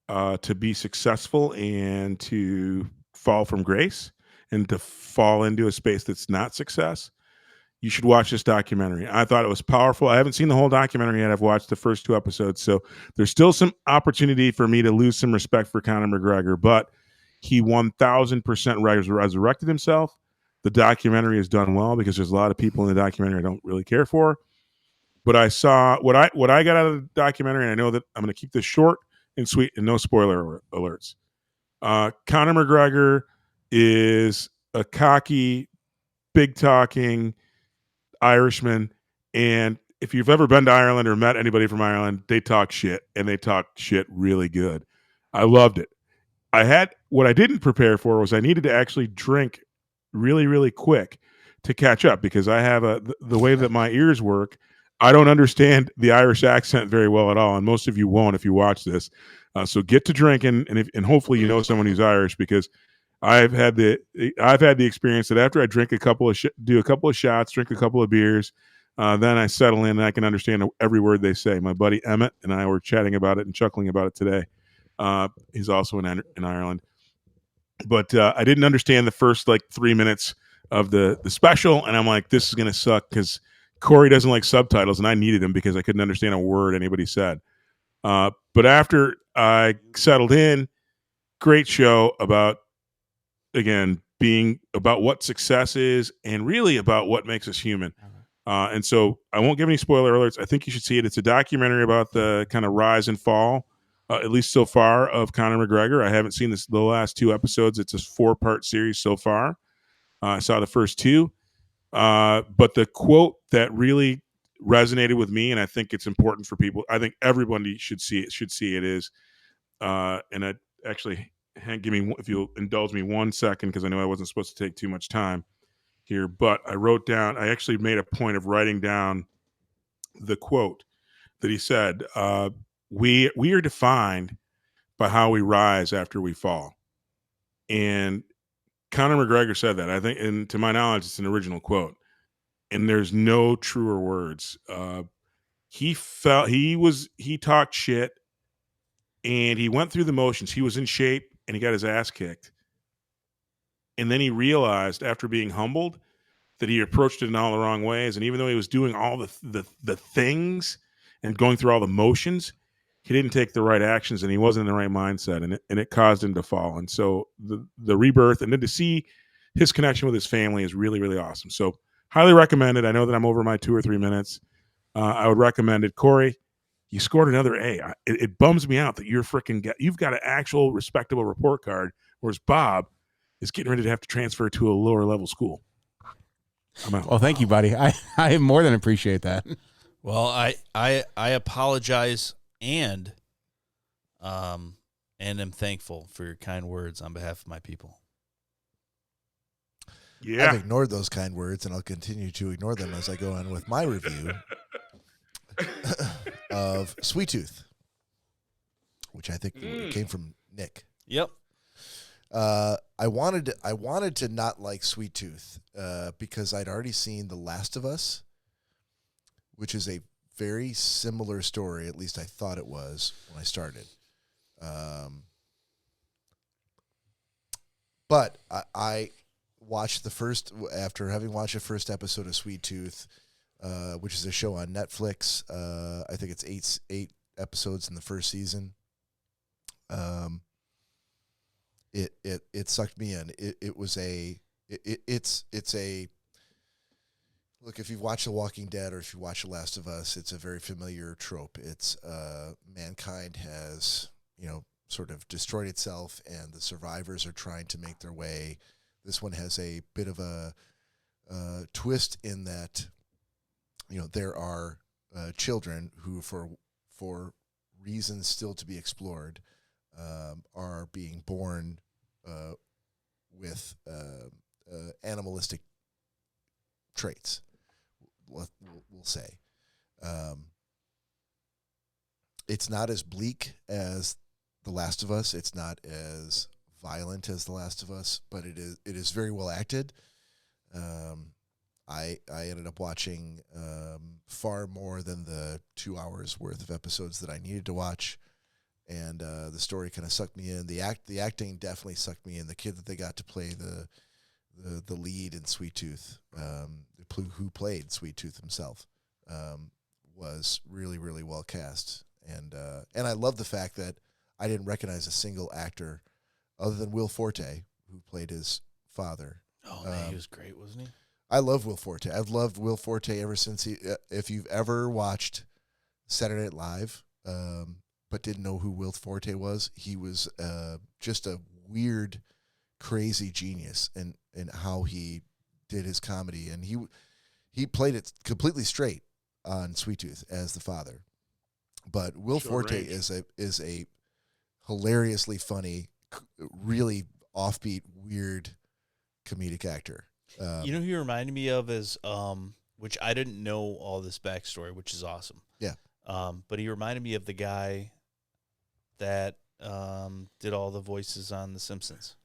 to be successful and to fall from grace and to fall into a space that's not success. You should watch this documentary. I thought it was powerful. I haven't seen the whole documentary yet. I've watched the first 2 episodes. So there's still some opportunity for me to lose some respect for Conor McGregor, but he 1000% resurrected himself. The documentary is done well because there's a lot of people in the documentary I don't really care for. But I saw what I got out of the documentary, and I know that I'm going to keep this short and sweet and no spoiler alerts. Conor McGregor is a cocky, big-talking Irishman, and if you've ever been to Ireland or met anybody from Ireland, they talk shit, and they talk shit really good. I loved it. What I didn't prepare for was I needed to actually drink really, really quick to catch up because I have the way that my ears work. I don't understand the Irish accent very well at all, and most of you won't if you watch this. So get to drinking, and hopefully you know someone who's Irish because I've had the experience that after I drink do a couple of shots, drink a couple of beers, then I settle in and I can understand every word they say. My buddy Emmett and I were chatting about it and chuckling about it today. He's also in Ireland, but I didn't understand the first 3 minutes of the special, and I'm like, this is gonna suck because Cory doesn't like subtitles, and I needed them because I couldn't understand a word anybody said. But after I settled in, great show about, again, being about what success is and really about what makes us human. And so I won't give any spoiler alerts. I think you should see it. It's a documentary about the kind of rise and fall, at least so far, of Conor McGregor. I haven't seen the last 2 episodes. It's a 4-part series so far. I saw the first 2. But the quote that really resonated with me, and I think it's important for people, I think everybody should see it is, and I actually, if you'll indulge me 1 second, because I know I wasn't supposed to take too much time here, but I actually made a point of writing down the quote that he said, we are defined by how we rise after we fall. And Conor McGregor said that. I think, and to my knowledge, it's an original quote. And there's no truer words. He talked shit, and he went through the motions. He was in shape, and he got his ass kicked. And then he realized, after being humbled, that he approached it in all the wrong ways. And even though he was doing all the things and going through all the motions, he didn't take the right actions, and he wasn't in the right mindset, and it caused him to fall. And so the rebirth, and then to see his connection with his family is really, really awesome. So highly recommend it. I know that I'm over my 2 or 3 minutes. I would recommend it. Cory, you scored another A. It bums me out that you've got an actual respectable report card, whereas Bob is getting ready to have to transfer to a lower level school. I'm out. Well, thank you, buddy. I more than appreciate that. Well, I apologize and am thankful for your kind words on behalf of my people. Yeah. I've ignored those kind words, and I'll continue to ignore them as I go on with my review of Sweet Tooth, which I think came from Nick. Yep. I I wanted to not like Sweet Tooth because I'd already seen The Last of Us, which is a very similar story. At least I thought it was when I started. But I watched after having watched the first episode of Sweet Tooth, which is a show on Netflix. I think it's eight episodes in the first season. It sucked me in. It's a look, if you've watched The Walking Dead or if you watch The Last of Us, it's a very familiar trope. It's mankind has, sort of destroyed itself and the survivors are trying to make their way. This one has a bit of a twist in that, there are children who, for reasons still to be explored, are being born with animalistic traits, we'll say. It's not as bleak as The Last of Us. It's not as violent as The Last of Us, but it is very well acted. I ended up watching far more than the 2 hours worth of episodes that I needed to watch, and the story kind of sucked me in. The acting definitely sucked me in. The kid that they got to play the lead in Sweet Tooth, who played Sweet Tooth himself, was really, really well cast, and I love the fact that I didn't recognize a single actor other than Will Forte, who played his father. Oh, man, he was great, wasn't he? I love Will Forte. I've loved Will Forte ever since if you've ever watched Saturday Night Live, but didn't know who Will Forte was, he was just a weird, crazy genius in how he did his comedy. And he played it completely straight on Sweet Tooth as the father. But Will Forte is a hilariously funny, really offbeat, weird comedic actor. You know who he reminded me of is, which I didn't know all this backstory, which is awesome. Yeah. But he reminded me of the guy that did all the voices on The Simpsons.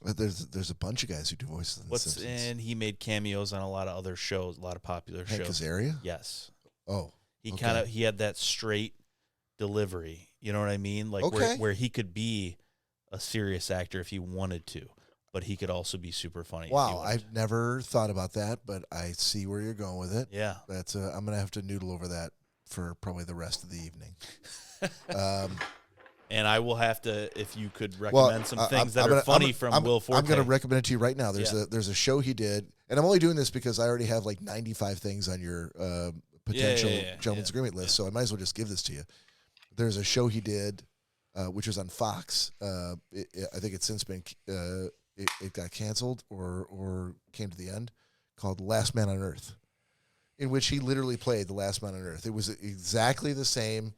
There's a bunch of guys who do voices on The Simpsons. And he made cameos on a lot of other shows, a lot of popular Hank shows. Azaria? Yes. Oh. He had that straight delivery. You know what I mean? Like where he could be a serious actor if he wanted to, but he could also be super funny. Wow, I've never thought about that, but I see where you're going with it. Yeah. That's I'm gonna have to noodle over that for probably the rest of the evening. And I will have to, if you could recommend some things that are funny from Will Forte. I'm going to recommend it to you right now. There's a show he did, and I'm only doing this because I already have like 95 things on your potential gentleman's agreement list, so I might as well just give this to you. There's a show he did, which was on Fox. I think it's since been it got canceled or came to the end, called Last Man on Earth, in which he literally played the last man on Earth. It was exactly the same,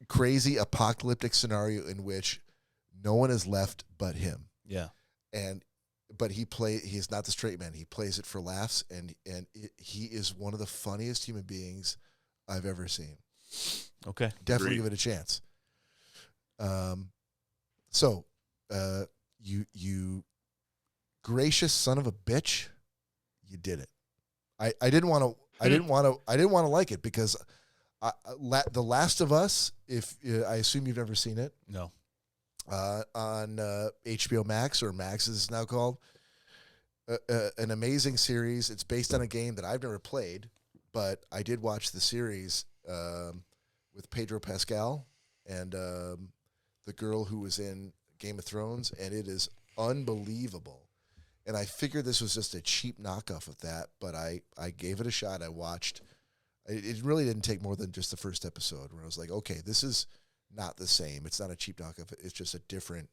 crazy apocalyptic scenario in which no one is left but him. Yeah. But he's not the straight man. He plays it for laughs, and he is one of the funniest human beings I've ever seen. Okay. Definitely give it a chance. So, you gracious son of a bitch, you did it. I didn't want to like it because The Last of Us, if I assume you've never seen it. No. On HBO Max, or Max as it's now called, an amazing series. It's based on a game that I've never played, but I did watch the series with Pedro Pascal and the girl who was in Game of Thrones, and it is unbelievable. And I figured this was just a cheap knockoff of that, but I gave it a shot. I watched. It really didn't take more than just the first episode where I was like, okay, this is not the same. It's not a cheap knockoff. It's just a different,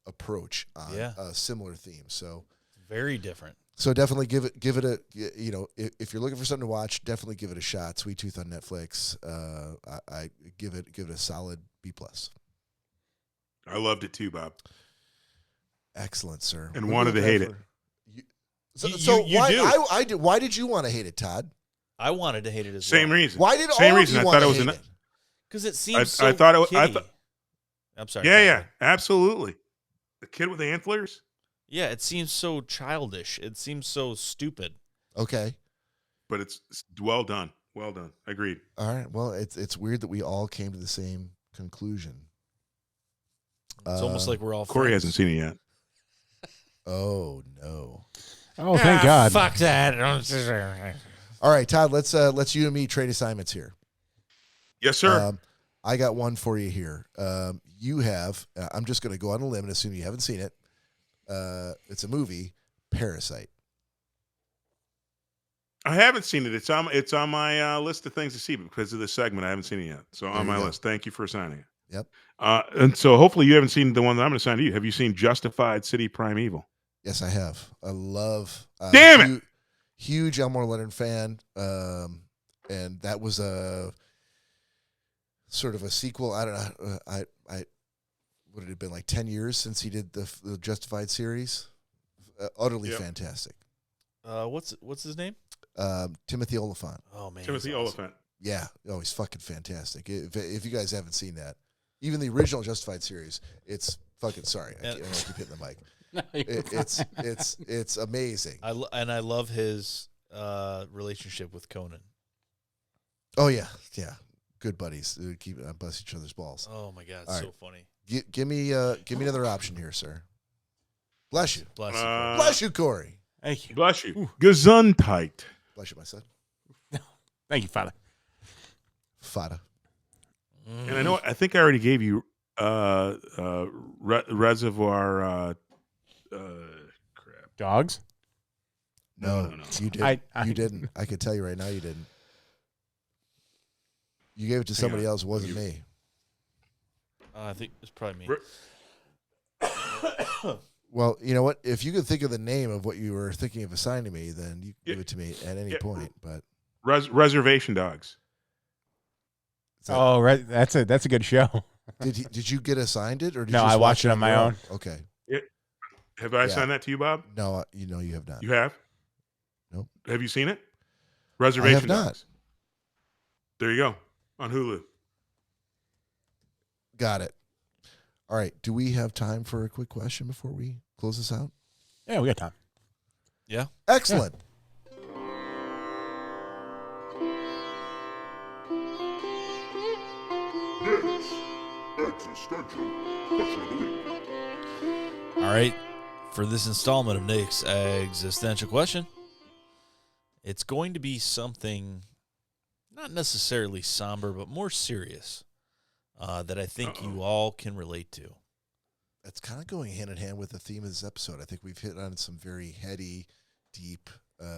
approach on a similar theme. So very different. So definitely give it a, if you're looking for something to watch, definitely give it a shot. Sweet Tooth on Netflix. I give it a solid B+. I loved it too, Bob. Excellent, sir. And wanted to hate it. Why did you want to hate it, Todd? I wanted to hate it as Same well. reason. Why did Same all reason. of you I want thought to it was hate an. it? Because it seems I thought it was. kiddie. I'm sorry. Yeah, absolutely. The kid with the antlers. Yeah, it seems so childish. It seems so stupid. Okay. But it's well done. Well done. Agreed. All right. Well, it's weird that we all came to the same conclusion. It's almost like we're all Cory friends. hasn't seen it yet. Oh no. Oh, thank God. Fuck that. All right, Todd. Let's you and me trade assignments here. Yes, sir. I got one for you here. You have. I'm just going to go on a limb and assume you haven't seen it. It's a movie, Parasite. I haven't seen it. It's on my list of things to see, but because of this segment, I haven't seen it yet. So There on you my go. list. Thank you for assigning it. Yep. And so hopefully you haven't seen the one that I'm going to assign to you. Have you seen Justified City Primeval? Yes, I have. I love. Damn it! Huge Elmore Leonard fan, and that was a sort of a sequel. I don't know. I would it have been like 10 years since he did the Justified series? Utterly fantastic. What's his name? Timothy Olyphant. Oh man, Timothy he's awesome. Olyphant. Yeah. Oh, he's fucking fantastic. If you guys haven't seen that, even the original Justified series, it's fucking sorry. I keep hitting the mic. No, you're fine. It's amazing. I love his relationship with Conan. Oh yeah, good buddies. Keep bust each other's balls. Oh my God, All so right. funny. Give me another option here, sir. Bless you. Bless you. Bless you, Cory. Thank you. Bless you. Gesundheit. Bless you, my son. Thank you, Father. Fada. And I think I already gave you Reservoir. Crap. Dogs? No, you did. You didn't. I could tell you right now, you didn't. You gave it to somebody else. It wasn't me. I think it's probably me. Well, you know what? If you could think of the name of what you were thinking of assigning me, then you can give it to me at any point. But Reservation Dogs. Oh, right. That's a good show. Did you get assigned it, or did No, you just I watch watched it on my your own. Okay. Have I assigned that to you, Bob? No, you have not. You have? Nope. Have you seen it? Reservation I have not. Dogs. There you go. On Hulu. Got it. All right. Do we have time for a quick question before we close this out? Yeah, we got time. Yeah. Excellent. All right. For this installment of Nick's Existential Question, it's going to be something not necessarily somber, but more serious that I think you all can relate to. That's kind of going hand in hand with the theme of this episode. I think we've hit on some very heady, deep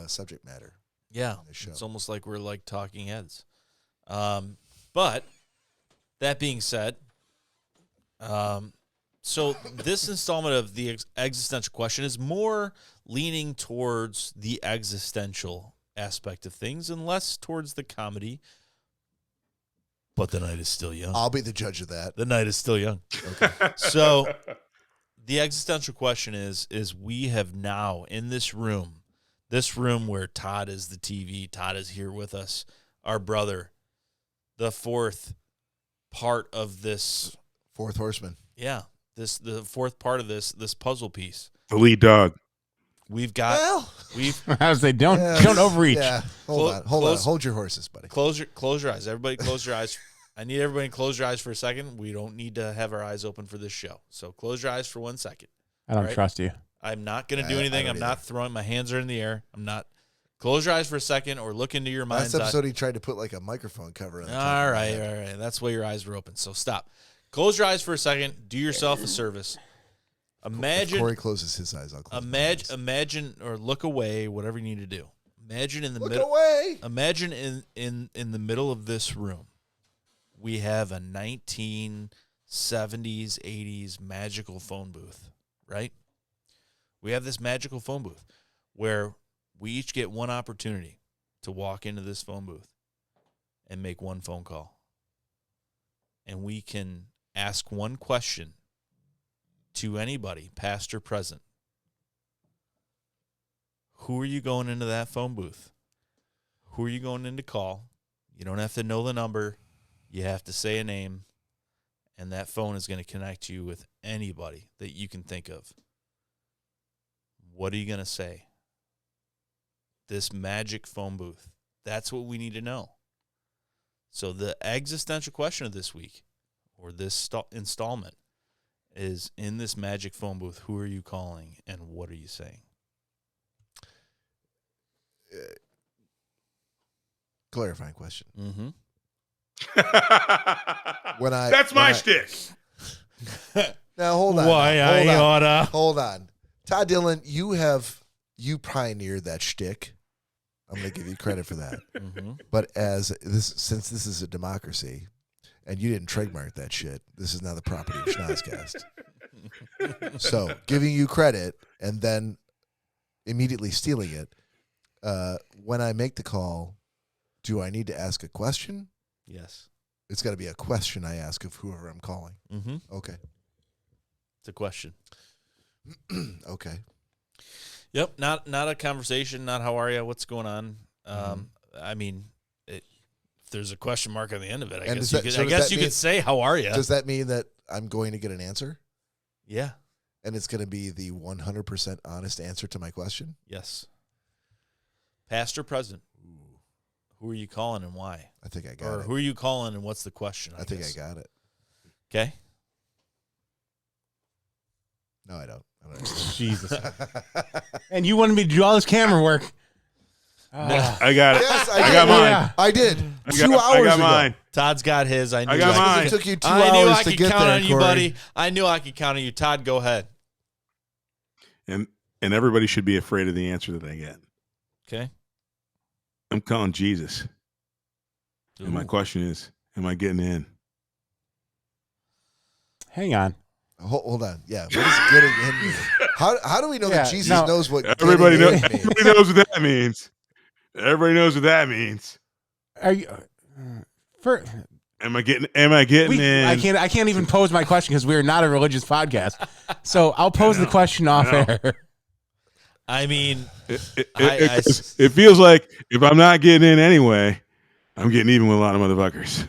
subject matter. Yeah, this show. it's almost like we're like talking heads. But that being said, so this installment of the Existential Question is more leaning towards the existential aspect of things and less towards the comedy. But the night is still young. I'll be the judge of that. The night is still young. Okay. So the existential question is we have now in this room where Todd is the TV, Todd is here with us, our brother, the fourth part of this. Fourth horseman. Yeah. The fourth part of this puzzle piece. The lead dog. We've got I was like, don't overreach. Yeah. Hold on. Hold your horses, buddy. Close your eyes. Everybody close your eyes. I need everybody to close your eyes for a second. We don't need to have our eyes open for this show. So close your eyes for 1 second. I don't All right? trust you. I'm not going to do anything. I'm not throwing my hands are in the air. I'm not. Close your eyes for a second or look into your mind's Last eye. episode, he tried to put like a microphone cover on the top All of my right. head. That's why your eyes were open. So stop. Close your eyes for a second. Do yourself a service. Imagine. If Cory closes his eyes, I'll close my eyes. Imagine or look away. Whatever you need to do. Imagine in the Look middle. away. Imagine in the middle of this room, we have a 1970s, 80s magical phone booth, right? We have this magical phone booth where we each get one opportunity to walk into this phone booth and make one phone call. And we can ask one question to anybody, past or present. Who are you going into that phone booth? Who are you going in to call? You don't have to know the number. You have to say a name. and that phone is going to connect you with anybody that you can think of. What are you going to say? This magic phone booth. That's what we need to know. So the existential question of this week, or this installment, is in this magic phone booth, who are you calling and what are you saying? Clarifying question. Mm-hmm. That's my shtick. Now hold on. Hold on. Todd Dillon, you pioneered that shtick. I'm going to give you credit for that. Mm-hmm. But since this is a democracy, and you didn't trademark that shit, this is now the property of Schnozzcast. So giving you credit and then immediately stealing it. When I make the call, do I need to ask a question? Yes. It's got to be a question I ask of whoever I'm calling. Mm-hmm. Okay. It's a question. Okay. Yep. Not a conversation. Not how are you? What's going on? I mean, if there's a question mark on the end of it, I guess you could say how are you? Does that mean that I'm going to get an answer? Yeah. And it's going to be the 100% honest answer to my question? Yes. Past or present? Who are you calling and why? I think I got it. Who are you calling and what's the question? I think I got it. Okay. No, I don't. Jesus. And you wanted me to do all this camera work. I got it. Yes, I got mine. Yeah. I did. 2 hours I got ago. mine. Todd's got his. I got mine. It took you 2 I knew hours I to could get count there, on you, Cory. buddy. I knew I could count on you. Todd, go ahead. And everybody should be afraid of the answer that I get. Okay. I'm calling Jesus. Ooh. And my question is, am I getting in? Hang on. Hold on. Yeah. What is getting in mean? How do we know that Jesus knows what Everybody getting knows. in means? Everybody knows what that means. Everybody knows what that means. Are you? Am I getting in? I can't even pose my question because we are not a religious podcast. So I'll pose the question off air. I mean, It feels like if I'm not getting in anyway, I'm getting even with a lot of motherfuckers.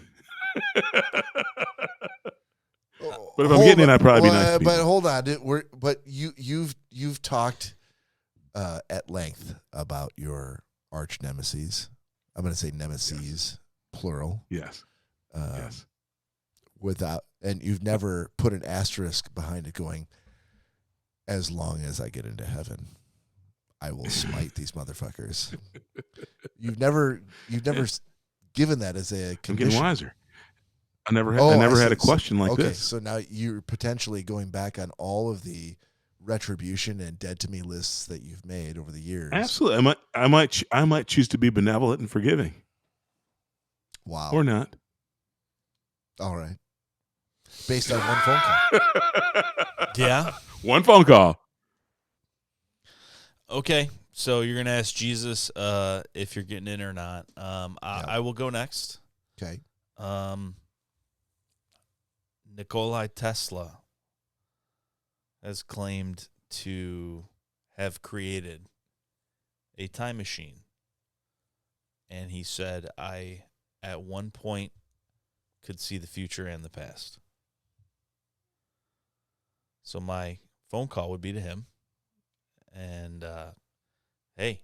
But if I'm getting in, I'd probably be nice to But people. hold on. You've talked at length about your arch nemesis. I'm going to say nemesis, plural. Yes. Yes. And you've never put an asterisk behind it going, as long as I get into heaven, I will smite these motherfuckers. You've never given that as a condition. I'm getting wiser. I never had a question like okay, this. so now you're potentially going back on all of the retribution and dead to me lists that you've made over the years. Absolutely. I might choose to be benevolent and forgiving. Wow. Or not. All right. Based on one phone call. yeah. One phone call. Okay. So you're going to ask Jesus if you're getting in or not. I will go next. Okay. Nikolai Tesla has claimed to have created a time machine. And he said, I, at one point, could see the future and the past. So my phone call would be to him. And, hey,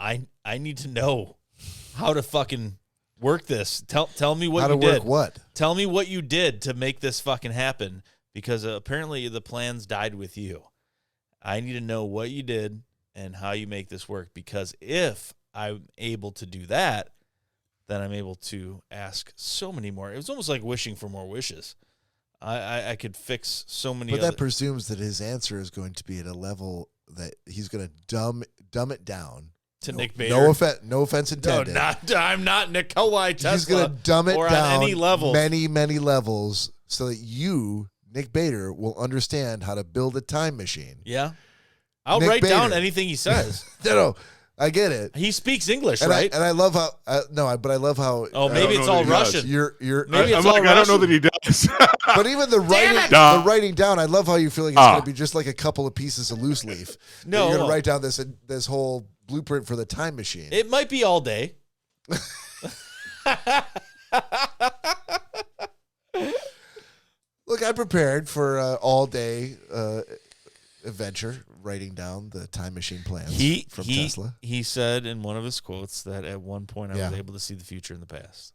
I need to know how to fucking work this. Tell me what how you to did. Work what? Tell me what you did to make this fucking happen, because apparently the plans died with you. I need to know what you did and how you make this work, because if I'm able to do that, then I'm able to ask so many more. It was almost like wishing for more wishes. I could fix so many. But that presumes that his answer is going to be at a level that he's going to dumb it down. To Nick Bader. No offense intended. No, I'm not Nikolai Tesla. He's going to dumb it or down on any level. many levels, so that you, Nick Bader, will understand how to build a time machine. Yeah. I'll Nick write down Bader. anything he says. No, I get it. He speaks English, And right? I love how but I love how. Oh, maybe it's all Russian. You're. Maybe it's I'm all like, I don't know Russian. that he does. But even the writing down, I love how you feel like it's going to be just like a couple of pieces of loose leaf. No. You're going to write down this whole blueprint for the time machine. It might be all day. Look, I prepared for all day adventure, writing down the time machine plans from Tesla. He said in one of his quotes that at one point I Yeah. was able to see the future in the past.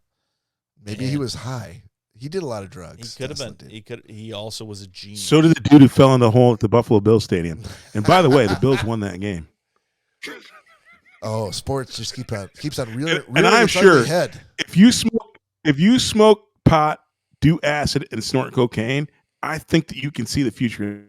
Maybe he was high. He did a lot of drugs. He could have Tesla been. did. He also was a genius. So did the dude who fell in the hole at the Buffalo Bills stadium. And by the way, the Bills won that game. Oh, sports just keeps on reeling. And I'm sure head. if you smoke pot, do acid, and snort cocaine, I think that you can see the future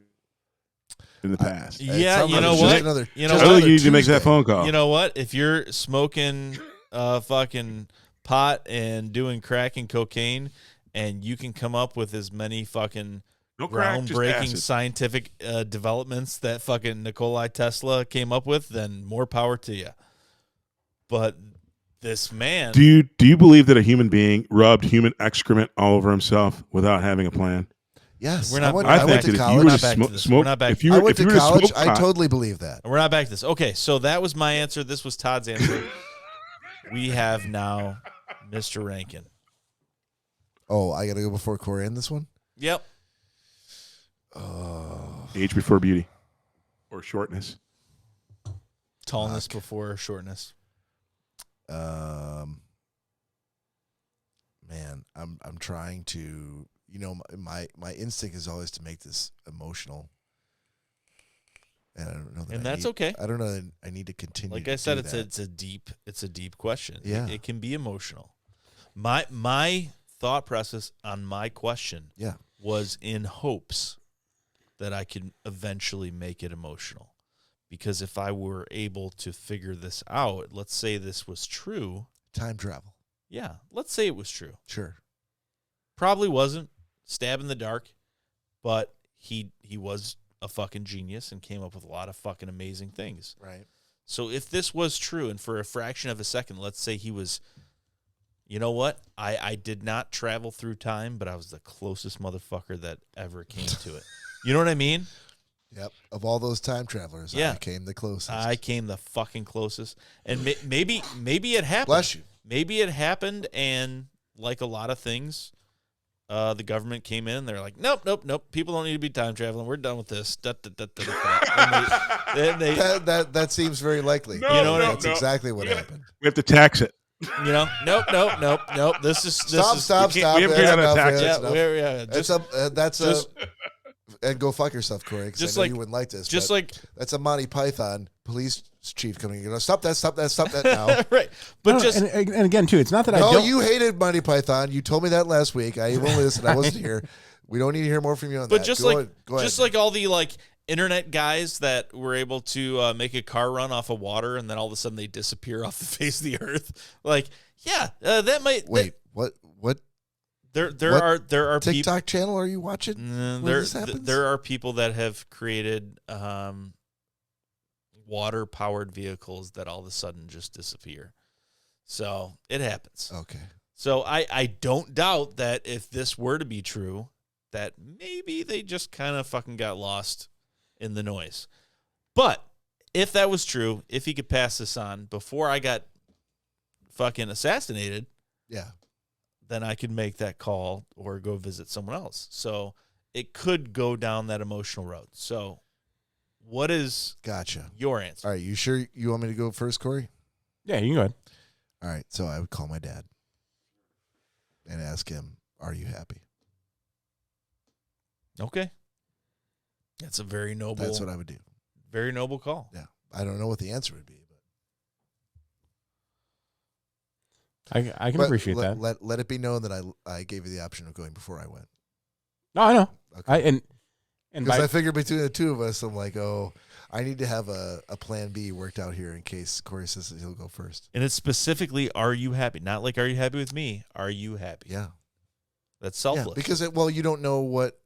in the past. Yeah, you like know just what? another- You just know I what? think you need to make Tuesday. that phone call. You know what? If you're smoking fucking pot and doing crack and cocaine, and you can come up with as many fucking No crack, just groundbreaking acid. scientific developments that fucking Nikola Tesla came up with, then more power to you. But this man, Do you believe that a human being rubbed human excrement all over himself without having a plan? Yes, We're not- I I went think to that if you were college. to We're not back to this. smoke, We're not back if to you I were, went if to you were to college. smoke I pot, totally believe that. we're not back to this. Okay, so that was my answer. This was Todd's answer. We have now Mr. Rankin. Oh, I got to go before Cory in this one. Yep. age before beauty, or shortness. Tallness before shortness. Man, I'm trying to. You know, my instinct is always to make this emotional, and I don't know that. And that's okay. I don't know that I need to continue. Like to I said, do that. it's a deep question. Yeah. It can be emotional. My thought process on my question Yeah. was in hopes that I could eventually make it emotional. Because if I were able to figure this out, let's say this was true. Time travel. Yeah, let's say it was true. Sure. Probably wasn't. Stab in the dark. But he was a fucking genius and came up with a lot of fucking amazing things. Right. So if this was true, and for a fraction of a second, let's say he was, you know what? I did not travel through time, but I was the closest motherfucker that ever came to it. You know what I mean? Yep. Of all those time travelers, Yeah. I came the closest. I came the fucking closest. And maybe it happened. Bless you. Maybe it happened, and like a lot of things, the government came in. They're like, nope. People don't need to be time traveling. We're done with this. Da, da, da, da, da. And they That seems very likely. No, You know what That's no. exactly what We gotta- happened. We have to tax it. you know, nope. This is Stop. we haven't figured out a tax. Yeah, That's and go fuck yourself, Cory. Because just I know like- you wouldn't like this. just but like that's a Monty Python police chief coming. You know, stop that now. right. But No, just and again too, it's not that I No, don't. you hated Monty Python. You told me that last week. I won't listen. I wasn't here. We don't need to hear more from you on that. but just Go like ahead. like all the like internet guys that were able to make a car run off of water and then all of a sudden they disappear off the face of the earth. Like, yeah, that might Wait, what there what are people TikTok channel are you watching? when this happens? there are people that have created water powered vehicles that all of a sudden just disappear. So it happens. Okay. So I don't doubt that if this were to be true, that maybe they just kind of fucking got lost in the noise. But if that was true, if he could pass this on before I got fucking assassinated, Yeah. then I could make that call or go visit someone else. So it could go down that emotional road. So what is Gotcha. your answer? All right. You sure you want me to go first, Cory? Yeah, you can go ahead. All right. So I would call my dad and ask him, "Are you happy?" Okay. That's a very noble, That's what I would do. very noble call. Yeah. I don't know what the answer would be, I can but appreciate that. Let it be known that I gave you the option of going before I went. No, I know. Okay. And Because by, I figured between the two of us, I'm like, oh, I need to have a plan B worked out here in case Cory says that he'll go first. And it's specifically, are you happy? Not like, are you happy with me? Are you happy? Yeah. That's selfless. Yeah, because you don't know what.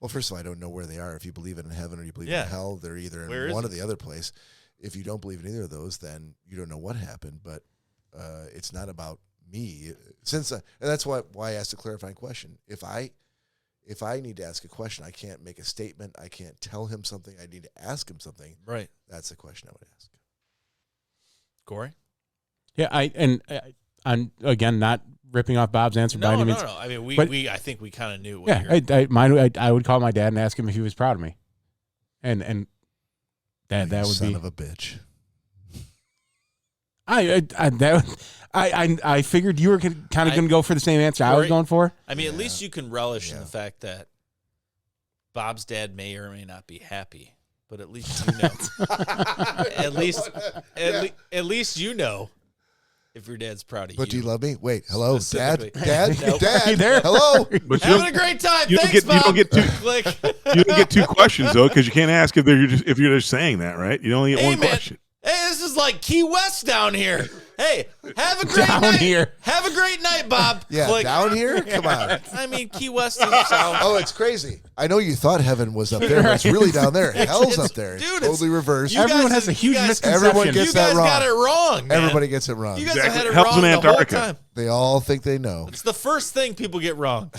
Well, first of all, I don't know where they are. If you believe in heaven or you believe Yeah. in hell, they're either Where in is one it? or the other place. If you don't believe in either of those, then you don't know what happened. But it's not about me. And that's why I asked a clarifying question. If I need to ask a question, I can't make a statement. I can't tell him something. I need to ask him something. Right. That's the question I would ask. Cory? yeah, I'm again not ripping off Bob's answer by any means. No. I mean, But- I think we kind of knew. What Yeah, I would call my dad and ask him if he was proud of me, and that would son be. of a bitch. I figured you were kind of going to go for the same answer I was Right. going for. I mean, at least you can relish in Yeah. the fact that Bob's dad may or may not be happy, but at least you know. at least you know if your dad's proud of But do you. you love me? Wait, hello, Dad? Specifically. Dad? Nope. Dad? Are you there? Hello? But Having a great time. you don't Thanks, get- you don't Bob. get too- Click. You don't get two questions though, because you can't ask if you're just saying that, right? You only get Hey, one man. question. Hey, this is like Key West down here. Hey, have a great Down night. here. Have a great night, Bob. Yeah, Click. down here? Come on. I mean, Key West is south. Oh, it's crazy. I know you thought heaven was up there, but it's really down there. Hell's It's- up there. It's dude, it's- totally reversed. you Everyone guys- has a huge you guys- misconception. Everyone gets You that guys wrong. got it wrong, man. Everybody gets it wrong. You guys Exactly. have had it Hell's wrong in the Antarctica. whole time. They all think they know. It's the first thing people get wrong.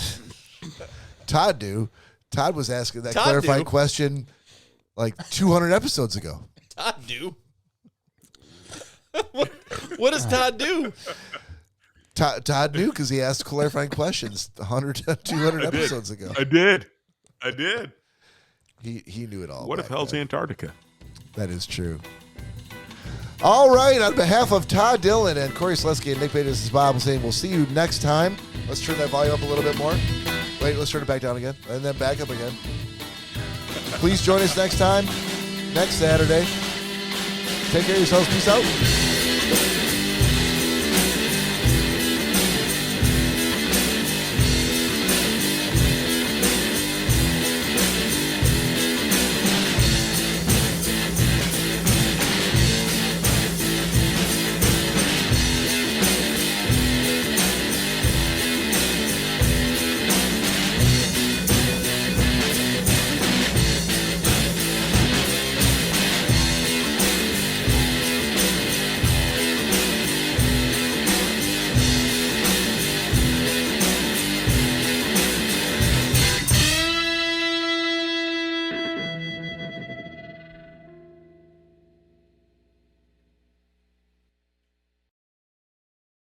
Todd do. Todd was asking that Todd clarifying do. question like 200 episodes ago. Todd do. What does Todd do? Todd knew because he asked clarifying questions 200 episodes ago. I did. He knew it all. What if back hell's then. Antarctica? That is true. All right. On behalf of Todd Dillon and Cory Schnozzcast and Nick Bates, this is Bob saying we'll see you next time. Let's turn that volume up a little bit more. Wait, let's turn it back down again and then back up again. Please join us next time, next Saturday. Take care of yourselves. Peace out.